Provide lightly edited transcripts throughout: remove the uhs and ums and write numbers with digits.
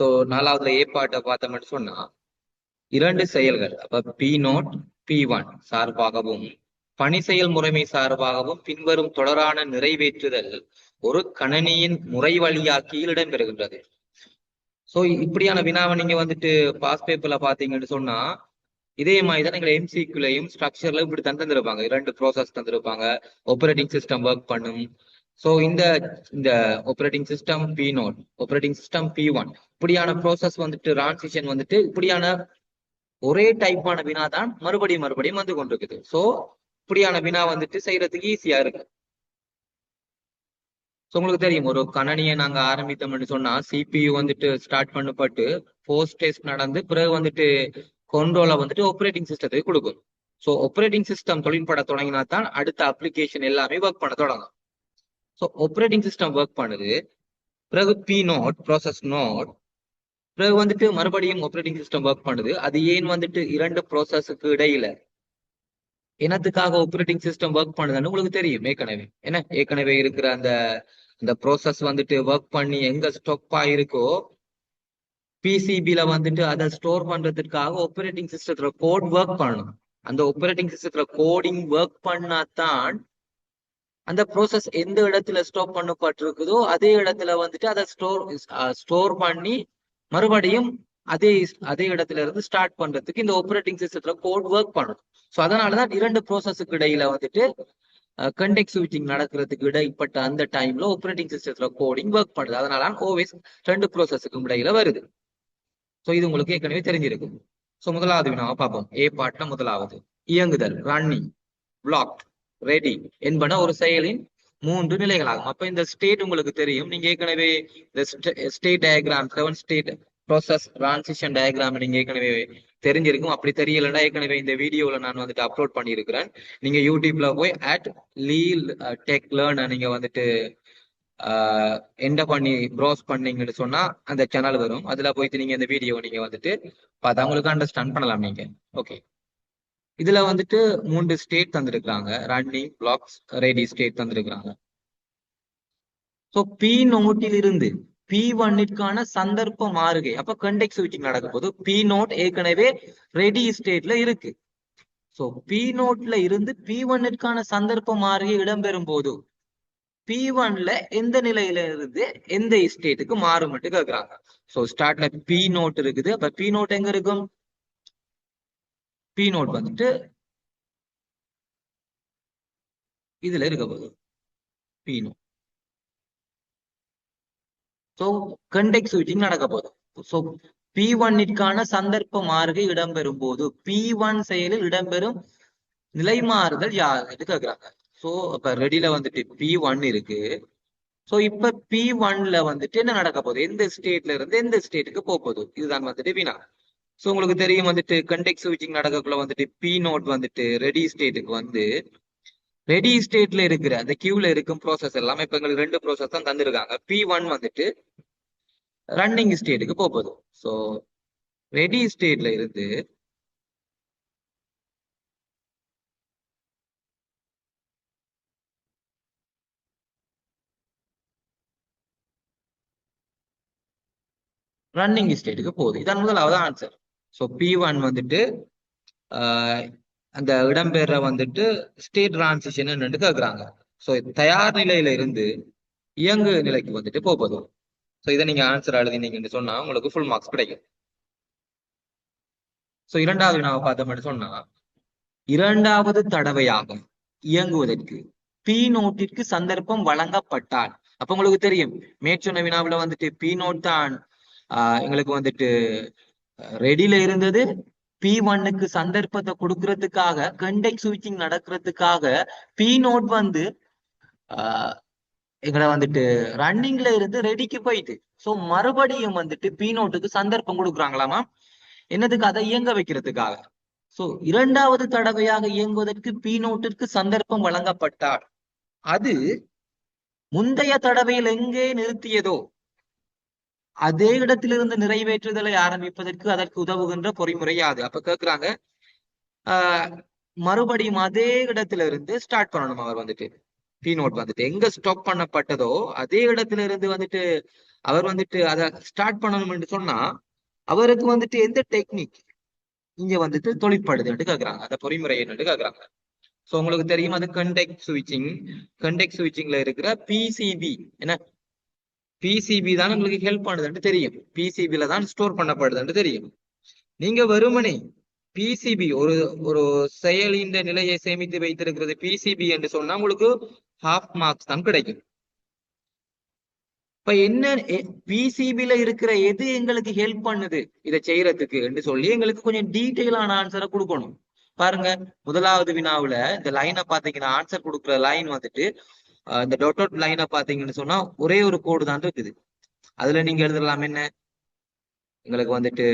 So நாலாவதுல ஏ பாட்டை பார்த்தோம்னு சொன்னா இரண்டு செயல்கள் அப்ப P0 P1 சார்பாகவும் பணி செயல் முறைமை சார்பாகவும் பின்வரும் தொடரான நிறைவேற்றுதல் ஒரு கணனியின் முறை வழியாக்கியில் இடம்பெறுகின்றது. சோ இப்படியான வினாவை நீங்க வந்துட்டு பாஸ் பேப்பர்ல பாத்தீங்கன்னு சொன்னா இதே மாதிரி தான் எங்களை எம்சிக்யூலையும் ஸ்ட்ரக்சர்ல இப்படி தந்திருப்பாங்க. இரண்டு ப்ராசஸ் தந்திருப்பாங்க. ஆப்பரேட்டிங் சிஸ்டம் ஒர்க் பண்ணும். ஸோ இந்த இந்த operating system P0 operating system P1 இப்படியான ப்ராசஸ் வந்துட்டு டிரான்சிஷன் வந்துட்டு இப்படியான ஒரே டைப்பான வினா தான் மறுபடியும் வந்து கொண்டிருக்குது. சோ இப்படியான வினா வந்துட்டு செய்யறதுக்கு ஈஸியா இருக்கு. ஸோ உங்களுக்கு தெரியும், ஒரு கணனியை நாங்க ஆரம்பித்தோம்னு சொன்னா CPU வந்துட்டு ஸ்டார்ட் பண்ணப்பட்டு போஸ்ட் டெஸ்ட் நடந்து பிறகு வந்துட்டு கண்ட்ரோலை வந்துட்டு ஆப்பரேட்டிங் சிஸ்டத்துக்கு கொடுக்கும். ஸோ ஆப்பரேட்டிங் சிஸ்டம் தொழில்பட தொடங்கினா தான் அடுத்த அப்ளிகேஷன் எல்லாமே ஒர்க் பண்ண தொடங்கும். ஸோ ஆப்பரேட்டிங் சிஸ்டம் ஒர்க் பண்ணுது, பிறகு P0 ப்ராசஸ் நோட், பிறகு வந்துட்டு மறுபடியும் ஆப்பரேட்டிங் சிஸ்டம் ஒர்க் பண்ணுது. அது ஏன் வந்துட்டு இரண்டு ப்ராசஸுக்கு இடையில என்னத்துக்காக ஆப்பரேட்டிங் சிஸ்டம் ஒர்க் பண்ணுதுன்னு உங்களுக்கு தெரியும் ஏற்கனவே. என்ன ஏற்கனவே இருக்கிற அந்த அந்த ப்ராசஸ் வந்துட்டு ஒர்க் பண்ணி எங்க ஸ்டாப் ஆயிருக்கோ பிசிபில வந்துட்டு அதை ஸ்டோர் பண்றதுக்காக ஆப்பரேட்டிங் சிஸ்டத்துல கோட் ஒர்க் பண்ணணும். அந்த ஆப்பரேட்டிங் சிஸ்டத்துல கோடிங் ஒர்க் பண்ணாதான் அந்த ப்ராசஸ் எந்த இடத்துல ஸ்டாப் பண்ணப்பட்டிருக்குதோ அதே இடத்துல வந்துட்டு அதை ஸ்டோர் பண்ணி மறுபடியும் அதே அதே இடத்துல இருந்து ஸ்டார்ட் பண்றதுக்கு இந்த ஆப்பரேட்டிங் சிஸ்டத்துல கோட் ஒர்க் பண்ணணும். ஸோ அதனாலதான் இரண்டு ப்ராசஸுக்கு இடையில வந்துட்டு கண்டெக்ட் ஸ்விட்சிங் நடக்கிறதுக்கு இடைப்பட்ட அந்த டைம்ல ஆப்பரேட்டிங் சிஸ்டத்துல கோடிங் ஒர்க் பண்ணுது. அதனால ஓவேஸ் ரெண்டு ப்ராசஸுக்கும் இடையில வருது. ஸோ இது உங்களுக்கு ஏற்கனவே தெரிஞ்சிருக்கும். ஸோ முதலாவது வினாவை பார்ப்போம். ஏ பாட்டுல முதலாவது இயங்குதல் ரன்னிங் பிளாக் ரெடி என்பன ஒரு செயலின் மூன்று நிலைகளாகும். அப்ப இந்த ஸ்டேட் உங்களுக்கு தெரியும். நீங்க ஏற்கனவே இந்த state diagram 7 state process transition diagram நீங்க ஏற்கனவே தெரிஞ்சிருக்கும். அப்படி தெரியலன்னா ஏற்கனவே இந்த வீடியோல நான் வந்துட்டு அப்லோட் பண்ணியிருக்கிறேன். நீங்க யூடியூப்ல போய் லீல் டெக் லேர்ன் நீங்க வந்துட்டு என்ட பண்ணி ப்ரௌஸ் பண்ணீங்கன்னு சொன்னா அந்த சேனல் வரும். அதுல போயிட்டு நீங்க இந்த வீடியோ நீங்க வந்துட்டு பார்த்தா உங்களுக்கு அண்டர்ஸ்டாண்ட் பண்ணலாம் நீங்க. ஓகே, இதுல வந்துட்டு மூன்று ஸ்டேட் தந்திருக்கிறாங்க. ரன்னிங் பிளாக்ஸ் ரெடி ஸ்டேட் தந்திருக்கிறாங்க. ஸோ P0 இருந்து P1 சந்தர்ப்ப மாறுகை அப்ப கண்டெக்ட் ஸ்விட்சிங் நடக்கும் போது P0 ஏற்கனவே ரெடி ஸ்டேட்ல இருக்கு. ஸோ P0 இருந்து P1 சந்தர்ப்ப மாறுகை இடம்பெறும் போது P1 எந்த நிலையில இருந்து எந்த ஸ்டேட்டுக்கு மாறும் கேட்கிறாங்க. ஸோ ஸ்டார்ட்ல P0 இருக்குது. அப்ப P0 எங்க இருக்கும்? P0 வந்துட்டு இதுல இருக்க போகுது P0. ஸோ கண்டெக்ட் ஸ்விட்சிங் நடக்க போகுது. ஸோ P1 சந்தர்ப்ப மாறுகை இடம்பெறும் போது P1 செயலில் இடம்பெறும் நிலை மாறுதல் யாருன்னு கேட்கிறாங்க. ஸோ அப்ப ரெடியில வந்துட்டு P1 இருக்கு. ஸோ இப்ப P1 வந்துட்டு என்ன நடக்க போகுது? எந்த ஸ்டேட்ல இருந்து எந்த ஸ்டேட்டுக்கு போகுது? இதுதான் வந்துட்டு வினா. ஸோ உங்களுக்கு தெரியும் வந்துட்டு கண்டெக்ட் ஸ்விட்சிங் நடக்கக்குள்ள வந்துட்டு P0 வந்துட்டு ரெடி ஸ்டேட்டுக்கு வந்து ரெடி ஸ்டேட்ல இருக்கிற அந்த கியூல இருக்கும் ப்ராசஸ் எல்லாமே இப்ப எங்களுக்கு ரெண்டு ப்ராசஸ் தான் தந்திருக்காங்க. P1 வந்துட்டு ரன்னிங் ஸ்டேட்டுக்கு போகுது. ஸோ ரெடி ஸ்டேட்ல இருந்து ரன்னிங் ஸ்டேட்டுக்கு போகுது. இதான் முதலாவது ஆன்சர். ஸோ P1 வந்துட்டு அந்த இடம்பெற வந்துட்டு ஸ்டேட் டிரான்சிஷன் கேட்கிறாங்க. ஸோ தயார் நிலையில இருந்து இயங்கு நிலைக்கு வந்துட்டு போகுது. ஸோ இதை நீங்க ஆன்சர் எழுதினீங்கன்னு சொன்னா உங்களுக்கு ஃபுல் மார்க்ஸ் கிடைக்கும். ஸோ இரண்டாவது வினாவை பார்த்தோம்னு சொன்னா இரண்டாவது தடவையாக இயங்குவதற்கு P0 சந்தர்ப்பம் வழங்கப்பட்டால் அப்ப உங்களுக்கு தெரியும் மேற்சொன்ன வினாவுல வந்துட்டு P0 தான் எங்களுக்கு வந்துட்டு ரெடியில இருந்தது. P1 சந்தர்ப்பத்தை கொடுக்கறதுக்காக கண்டெக்ட் ஸ்விட்சிங் நடக்கிறதுக்காக P0 வந்து எங்களை வந்துட்டு ரன்னிங்ல இருந்து ரெடிக்கு போயிட்டு சோ மறுபடியும் வந்துட்டு P0 சந்தர்ப்பம் கொடுக்குறாங்களாமா. என்னதுக்கு? அதை இயங்க வைக்கிறதுக்காக. சோ இரண்டாவது தடவையாக இயங்குவதற்கு P0 சந்தர்ப்பம் வழங்கப்பட்டால் அது முந்தைய தடவையில் எங்கே நிறுத்தியதோ அதே இடத்திலிருந்து நிறைவேற்றுதலை ஆரம்பிப்பதற்கு அதற்கு உதவுகின்ற பொறிமுறை யாது? அப்ப கேக்குறாங்க மறுபடியும் அதே இடத்துல இருந்து ஸ்டார்ட் பண்ணணும் அவர் வந்துட்டு. பி நோட் வந்துட்டு எங்க ஸ்டாப் பண்ணப்பட்டதோ அதே இடத்துல இருந்து வந்துட்டு அவர் வந்துட்டு அதை ஸ்டார்ட் பண்ணணும்னு சொன்னா அவருக்கு வந்துட்டு எந்த டெக்னிக் இங்க வந்துட்டு தொழிற்படுதுன்னு கேக்குறாங்க, அந்த பொறிமுறை என்னன்னு கேக்குறாங்க. சோ உங்களுக்கு தெரியும் அது கண்டெக்ட் சுவிட்சிங். கண்டெக்ட் சுவிட்சிங்ல இருக்கிற பிசிபி என்ன, பிசிபி தான் உங்களுக்கு ஹெல்ப் பண்ணுதுன்னு தெரியும், பிசிபில தான் ஸ்டோர் பண்ணப்படுதுன்னு தெரியும். நீங்க வெறுமனே பிசிபி ஒரு ஒரு செயலின் நிலையை சேமித்து வைத்திருக்கிறது பிசிபி என்று சொன்னா உங்களுக்கு ஹாஃப் மார்க்ஸ் தான் கிடைக்கும். இப்ப என்ன பிசிபில இருக்கிற எது எங்களுக்கு ஹெல்ப் பண்ணுது இதை செய்யறதுக்கு என்று சொல்லி எங்களுக்கு கொஞ்சம் டீட்டெயிலான ஆன்சரை கொடுக்கணும். பாருங்க, முதலாவது வினாவுல இந்த லைனை பாத்தீங்கன்னா ஆன்சர் கொடுக்குற லைன் வந்துட்டு இந்த டொட் லைனை பாத்தீங்கன்னு சொன்னா ஒரே ஒரு கோடு தான் இருக்குது. அதுல நீங்க எழுதலாம் என்ன, எங்களுக்கு வந்துட்டு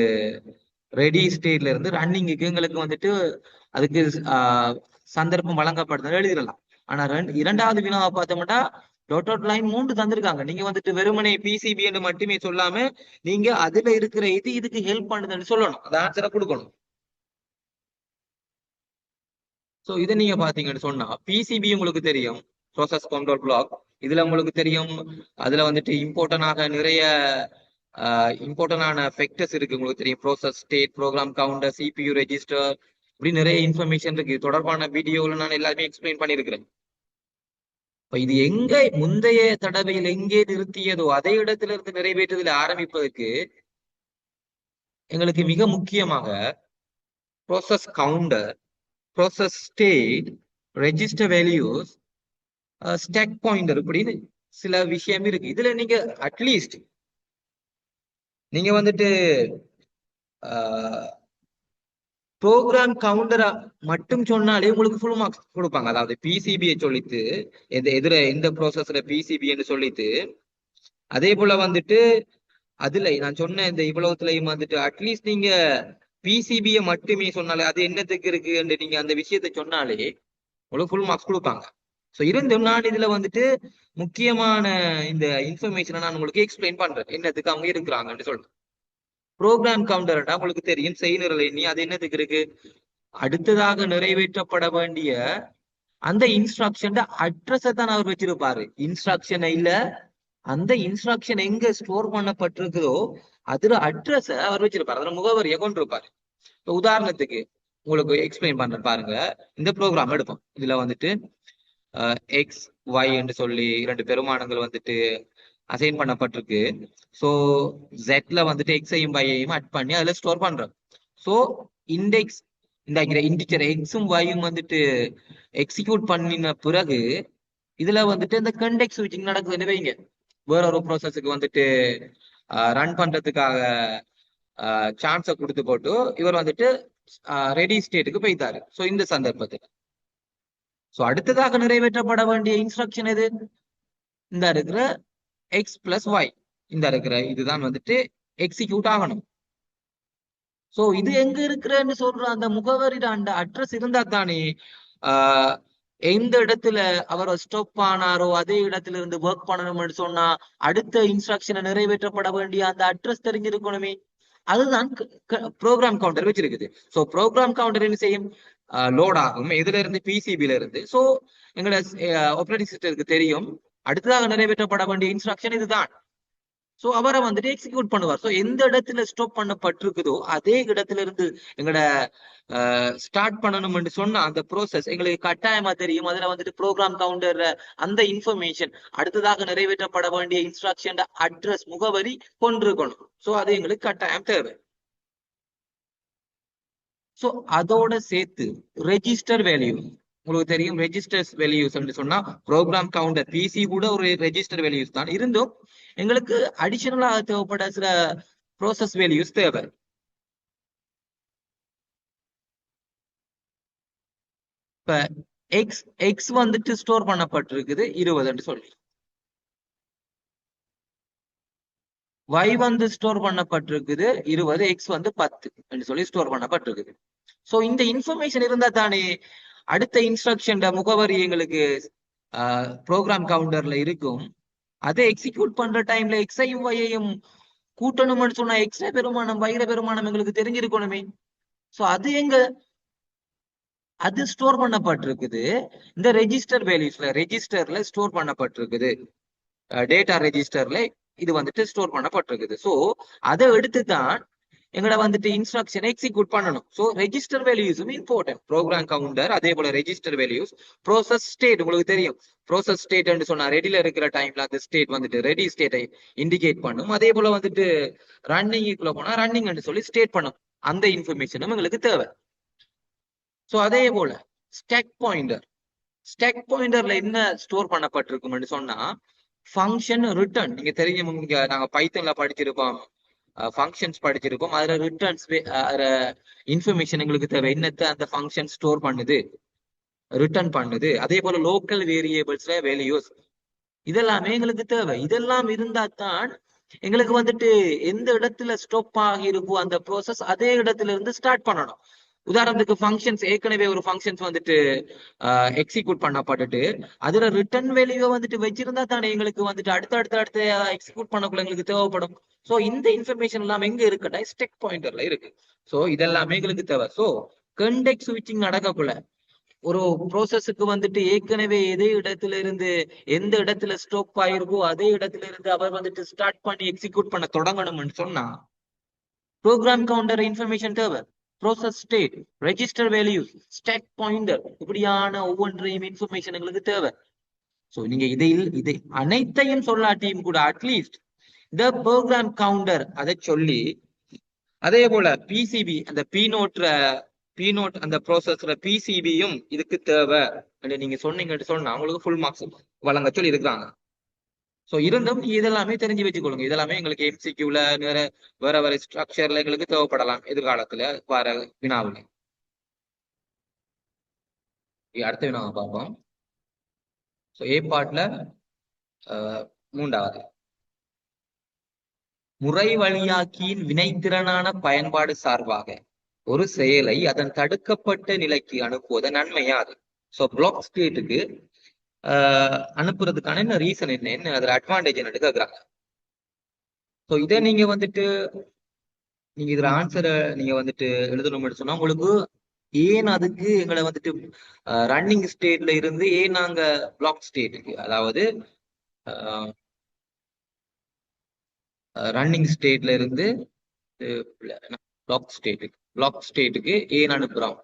ரெடி ஸ்டேட்ல இருந்து ரன்னிங்குக்கு எங்களுக்கு வந்துட்டு அதுக்கு சந்தர்ப்பம் வழங்கப்படுதுன்னு எழுதிடலாம். ஆனா இரண்டாவது வினாவை பார்த்தோம்னா டொட் லைன் 3 தந்திருக்காங்க. நீங்க வந்துட்டு வெறுமனே பிசிபி என்று மட்டுமே சொல்லாம நீங்க அதுல இருக்கிற இது இதுக்கு ஹெல்ப் பண்ணுதுன்னு சொல்லணும், அது ஆன்சரை கொடுக்கணும். சோ இதை நீங்க பாத்தீங்கன்னு சொன்னா பிசிபி உங்களுக்கு தெரியும் ப்ராசஸ் கண்ட்ரோல் பிளாக். இதுல உங்களுக்கு தெரியும் அதுல வந்துட்டு இம்பார்ட்டன்டாக நிறைய இம்பார்ட்டன்டான ஃபேக்டர்ஸ் இருக்கு. உங்களுக்கு தெரியும் process state, program counter, CPU register, இப்படி நிறைய இன்ஃபர்மேஷன் இருக்கு. தொடர்பான வீடியோல நான் எல்லாமே எக்ஸ்பிளைன் பண்ணியிருக்கிறேன். இப்ப இது எங்க முந்தைய தடவையில் எங்கே நிறுத்தியதோ அதே இடத்துல இருந்து நிறைவேற்றுதல ஆரம்பிப்பதற்கு எங்களுக்கு மிக முக்கியமாக process counter, process state, register values, stack pointer இப்படின்னு சில விஷயம் இருக்கு. இதுல நீங்க அட்லீஸ்ட் நீங்க வந்துட்டு ப்ரோக்ராம் கவுண்டரா மட்டும் சொன்னாலே உங்களுக்கு ஃபுல் மார்க்ஸ் கொடுப்பாங்க. அதாவது பிசிபியை சொல்லிட்டு எதிர எந்த ப்ராசஸ்ல பிசிபின்னு சொல்லிட்டு, அதே போல வந்துட்டு அதுல நான் சொன்ன இந்த இவ்வளவுலயும் வந்துட்டு அட்லீஸ்ட் நீங்க பிசிபியை மட்டுமே சொன்னாலே அது என்னத்துக்கு இருக்கு நீங்க அந்த விஷயத்த சொன்னாலே உங்களுக்கு ஃபுல் மார்க்ஸ் கொடுப்பாங்க. ஸோ இருந்தும் நான் இதுல வந்துட்டு முக்கியமான இந்த இன்ஃபர்மேஷனை நான் உங்களுக்கு எக்ஸ்பிளைன் பண்றேன் என்னத்துக்கு அவங்க இருக்கிறாங்கன்னு சொல்றேன். ப்ரோக்ராம் கவுண்டர்னா உங்களுக்கு தெரியும் செய்நிரல் எண்ணி, அது என்னத்துக்கு இருக்கு, அடுத்ததாக நிறைவேற்றப்பட வேண்டிய அந்த இன்ஸ்ட்ரக்ஷன் அட்ரஸை தான் அவர் வச்சிருப்பாரு. இன்ஸ்ட்ரக்ஷன் இல்ல, அந்த இன்ஸ்ட்ரக்ஷன் எங்க ஸ்டோர் பண்ணப்பட்டிருக்குதோ அதுல அட்ரஸ அவர் வச்சிருப்பாரு, அதுல முகவரியை கொண்டிருப்பாரு. உதாரணத்துக்கு உங்களுக்கு எக்ஸ்பிளைன் பண்றேன் பாருங்க. இந்த ப்ரோக்ராம் எடுப்போம். இதுல வந்துட்டு எக்ஸ் ஒய் என்று சொல்லி 2 பெருமானங்கள் வந்துட்டு அசைன் பண்ணப்பட்டிருக்கு. ஸோ ஜெட்ல வந்துட்டு எக்ஸையும் ஒய்யையும் அட் பண்ணி அதுல ஸ்டோர் பண்றோம். ஸோ இண்டெக்ஸ் இந்த இன்டிஜர் எக்ஸும் ஒய்யும் வந்துட்டு எக்ஸிக்யூட் பண்ணின பிறகு இதுல வந்துட்டு இந்த கண்டெக்ட் ஸ்விட்சிங் நடக்குதுன்னு வைங்க. வேற ஒரு ப்ராசஸுக்கு வந்துட்டு ரன் பண்றதுக்காக சான்ஸை கொடுத்து போட்டு இவர் வந்துட்டு ரெடி ஸ்டேட்டுக்கு போய்த்தாரு. ஸோ இந்த சந்தர்ப்பத்துக்கு ஸோ அடுத்ததாக நிறைவேற்றப்பட வேண்டிய இன்ஸ்ட்ரக்ஷன் எது, இந்த இருக்கிற எக்ஸ் பிளஸ் ஒய், இந்த இருக்கிற இதுதான் வந்துட்டு எக்ஸிக்யூட் ஆகணும். சோ இது எங்க இருக்கிறன்னு சொல்ற அந்த முகவரிட அந்த அட்ரஸ் இருந்தா தானே எந்த இடத்துல அவர் ஸ்டாப் ஆனாரோ அதே இடத்துல இருந்து ஒர்க் பண்ணணும்னு சொன்னா அடுத்த இன்ஸ்ட்ரக்ஷனை நிறைவேற்றப்பட வேண்டிய அந்த அட்ரஸ் தெரிஞ்சிருக்கணுமே. அதுதான் ப்ரோக்ராம் கவுண்டர் வச்சிருக்குது. சோ ப்ரோக்ராம் கவுண்டர் என்ன செய்யும், லோட் ஆகும் எதுல இருந்து, பிசிபில இருந்து. சோ எங்களோட ஆப்பரேட்டிங் சிஸ்டத்துக்கு தெரியும் அடுத்ததாக நிறைவேற்றப்பட வேண்டிய இன்ஸ்ட்ரக்ஷன் இதுதான். சோ அவரை வந்துட்டு எக்ஸிக்யூட் பண்ணுவார். சோ எந்த இடத்துல ஸ்டாப் பண்ணப்பட்டிருக்குதோ அதே இடத்துல இருந்து எங்களோட ஸ்டார்ட் பண்ணணும்னு சொன்னா அந்த ப்ரோசஸ் எங்களுக்கு கட்டாயமா தெரியும். அதுல வந்துட்டு ப்ரோக்ராம் கவுண்டர் அந்த இன்ஃபர்மேஷன் அடுத்ததாக நிறைவேற்றப்பட வேண்டிய இன்ஸ்ட்ரக்ஷன் அட்ரஸ் முகவரி கொண்டிருக்கணும். சோ அது எங்களுக்கு கட்டாயம் தேவை. சோ அதோட சேர்த்து ரெஜிஸ்டர் வேல்யூ, உங்களுக்கு தெரியும் ரெஜிஸ்டர்ஸ் வேல்யூஸ் சொன்னா ப்ரோக்ராம் கவுண்டர் பிசி கூட ஒரு ரெஜிஸ்டர் வேல்யூஸ் தான், இருந்தும் எங்களுக்கு அடிஷனலாக தேவைப்பட சில ப்ரோசஸ் வேல்யூஸ் தேவை. இப்ப எக்ஸ் எக்ஸ் வந்துட்டு ஸ்டோர் பண்ணப்பட்டிருக்குது 20 சொல்லி, y வந்து ஸ்டோர் பண்ணப்பட்டிருக்குது 20, எக்ஸ் வந்து 10 சொல்லி ஸ்டோர் பண்ணப்பட்டிருக்குது. சோ இந்த இன்ஃபர்மேஷன் இருந்தா தானே அடுத்த இன்ஸ்ட்ரக்ஷன் முகவரி எங்களுக்கு ப்ரோக்ராம் கவுண்டர்ல இருக்கும். அதை எக்ஸிக்யூட் பண்ற டைம்ல எக்ஸையும் ஒய்யையும் கூட்டணும்னு சொன்னா எக்ஸ்ட்ரா பெருமானம் வைர பெருமானம் எங்களுக்கு தெரிஞ்சிருக்கணுமே. சோ அது எங்க அது ஸ்டோர் பண்ணப்பட்டிருக்குது இந்த ரெஜிஸ்டர் வேல்யூஸ்ல, ரெஜிஸ்டர்ல ஸ்டோர் பண்ணப்பட்டிருக்குது, டேட்டா ரெஜிஸ்டர்ல இது வந்துட்டு ஸ்டோர் பண்ணப்பட்டிருக்குது. ஸோ அதை எடுத்து தான் எங்கட வந்துட்டு இன்ஸ்ட்ரக்ஷனை எக்ஸிக்யூட் பண்ணணும். ஸோ ரெஜிஸ்டர் வேல்யூஸும் இம்பார்ட்டன்ட். ப்ரோக்ராம் கவுண்டர் அதே போல ரெஜிஸ்டர் வேல்யூஸ், ப்ரோசஸ் ஸ்டேட். உங்களுக்கு தெரியும் ப்ரோசஸ் ஸ்டேட் சொன்னா ரெடியில இருக்கிற டைம்ல அந்த ஸ்டேட் வந்துட்டு ரெடி ஸ்டேட்டை இண்டிகேட் பண்ணும். அதே போல வந்துட்டு ரன்னிங்குள்ள போனா ரன்னிங் சொல்லி ஸ்டேட் பண்ணும். அந்த இன்ஃபர்மேஷனும் எங்களுக்கு தேவை. ஸோ அதே போல ஸ்டாக் பாயிண்டர், ஸ்டாக் பாயிண்டர்ல என்ன ஸ்டோர் பண்ணப்பட்டிருக்கும்னு சொன்னா ஃபங்க்ஷன் ரிட்டர்ன். நீங்க தெரியும், இங்க நாங்க பைத்தன்ல படிச்சிருப்போம், ஃபங்க்ஷன்ஸ் படிச்சிருப்போம். அதுல ரிட்டர்ன்ஸ் இன்ஃபர்மேஷன் எங்களுக்கு தேவை, என்னத்தை அந்த ஃபங்க்ஷன் ஸ்டோர் பண்ணுது, ரிட்டர்ன் பண்ணுது. அதே போல லோக்கல் வேரியபிள்ஸ்ல வேல்யூஸ், இதெல்லாமே எங்களுக்கு தேவை. இதெல்லாம் இருந்தா தான் எங்களுக்கு வந்துட்டு எந்த இடத்துல ஸ்டாப் ஆகி இருக்கோ அந்த ப்ரோசஸ் அதே இடத்துல இருந்து ஸ்டார்ட் பண்ணணும். உதாரணத்துக்கு ஃபங்க்ஷன்ஸ், ஏற்கனவே ஒரு ஃபங்க்ஷன்ஸ் வந்துட்டு எக்ஸிக்யூட் பண்ணப்பட்டுட்டு அதுல ரிட்டர்ன் வேல்யூ வந்துட்டு வச்சிருந்தா தானே எங்களுக்கு வந்துட்டு அடுத்த எக்ஸிக்யூட் பண்ணக்குள்ள எங்களுக்கு தேவைப்படும். ஸோ இந்த இன்ஃபர்மேஷன் எல்லாம் எங்க இருக்குன்னா ஸ்டெக் பாயிண்டர்ல இருக்கு. ஸோ இதெல்லாமே எங்களுக்கு தேவை. ஸோ கண்டெக்ட் ஸ்விட்சிங் நடக்கக்குள்ள ஒரு ப்ரோசஸுக்கு வந்துட்டு ஏற்கனவே எதே இடத்துல இருந்து எந்த இடத்துல ஸ்டாப் ஆயிருக்கோ அதே இடத்துல இருந்து அவர் வந்துட்டு ஸ்டார்ட் பண்ணி எக்ஸிக்யூட் பண்ண தொடங்கணும்னு சொன்னா ப்ரோக்ராம் கவுண்டர் இன்ஃபர்மேஷன் தேவை. Process state, register values, stack pointer, இப்படியான ஒவ்வொன்றையும் இன்ஃபர்மேஷன் எங்களுக்கு தேவை. ஸோ நீங்க இதை அனைத்தையும் சொல்லாட்டியும் கூட அட்லீஸ்ட் இந்த ப்ரோக்ராம் கவுண்டர் அதை சொல்லி, அதே போல பிசிபி அந்த பி நோட் அந்த ப்ரோசஸ்ல பிசிபியும் இதுக்கு தேவை நீங்க சொன்னீங்கன்னு சொன்னா உங்களுக்கு ஃபுல் மார்க்ஸ் வழங்க சொல்லி இருக்கிறாங்க. ஸோ இருந்தும் இதெல்லாமே தெரிஞ்சு வச்சுக்கொள்ளுங்க. இதெல்லாமே எங்களுக்கு எம்சிக்யூல வேற வேற ஸ்ட்ரக்சர்ல எங்களுக்கு தேவைப்படலாம் எதிர்காலத்துல வர வினாவுல. அடுத்த வினாவை பார்ப்போம். ஸோ ஏ பார்ட்ல 3வது முறை வழியாக்கியின் வினைத்திறனான பயன்பாடு சார்பாக ஒரு செயலை அதன் தடுக்கப்பட்ட நிலைக்கு அனுப்புவத நன்மையாது. ஸோ பிளாக் ஸ்டேட்டுக்கு அனுப்புறதுக்கான என்ன ரீசன், என்ன அதுல அட்வான்டேஜ் என்ன கேக்குறாங்க. ஸோ இதை நீங்க வந்துட்டு நீங்க இதுல ஆன்சரை நீங்க வந்துட்டு எழுதணும்னு சொன்னா உங்களுக்கு ஏன் அதுக்கு எங்களை வந்துட்டு ரன்னிங் ஸ்டேட்ல இருந்து ஏன் நாங்க பிளாக் ஸ்டேட்டுக்கு, அதாவது ரன்னிங் ஸ்டேட்ல இருந்து பிளாக் ஸ்டேட்டுக்கு ஏன் அனுப்புறோம்.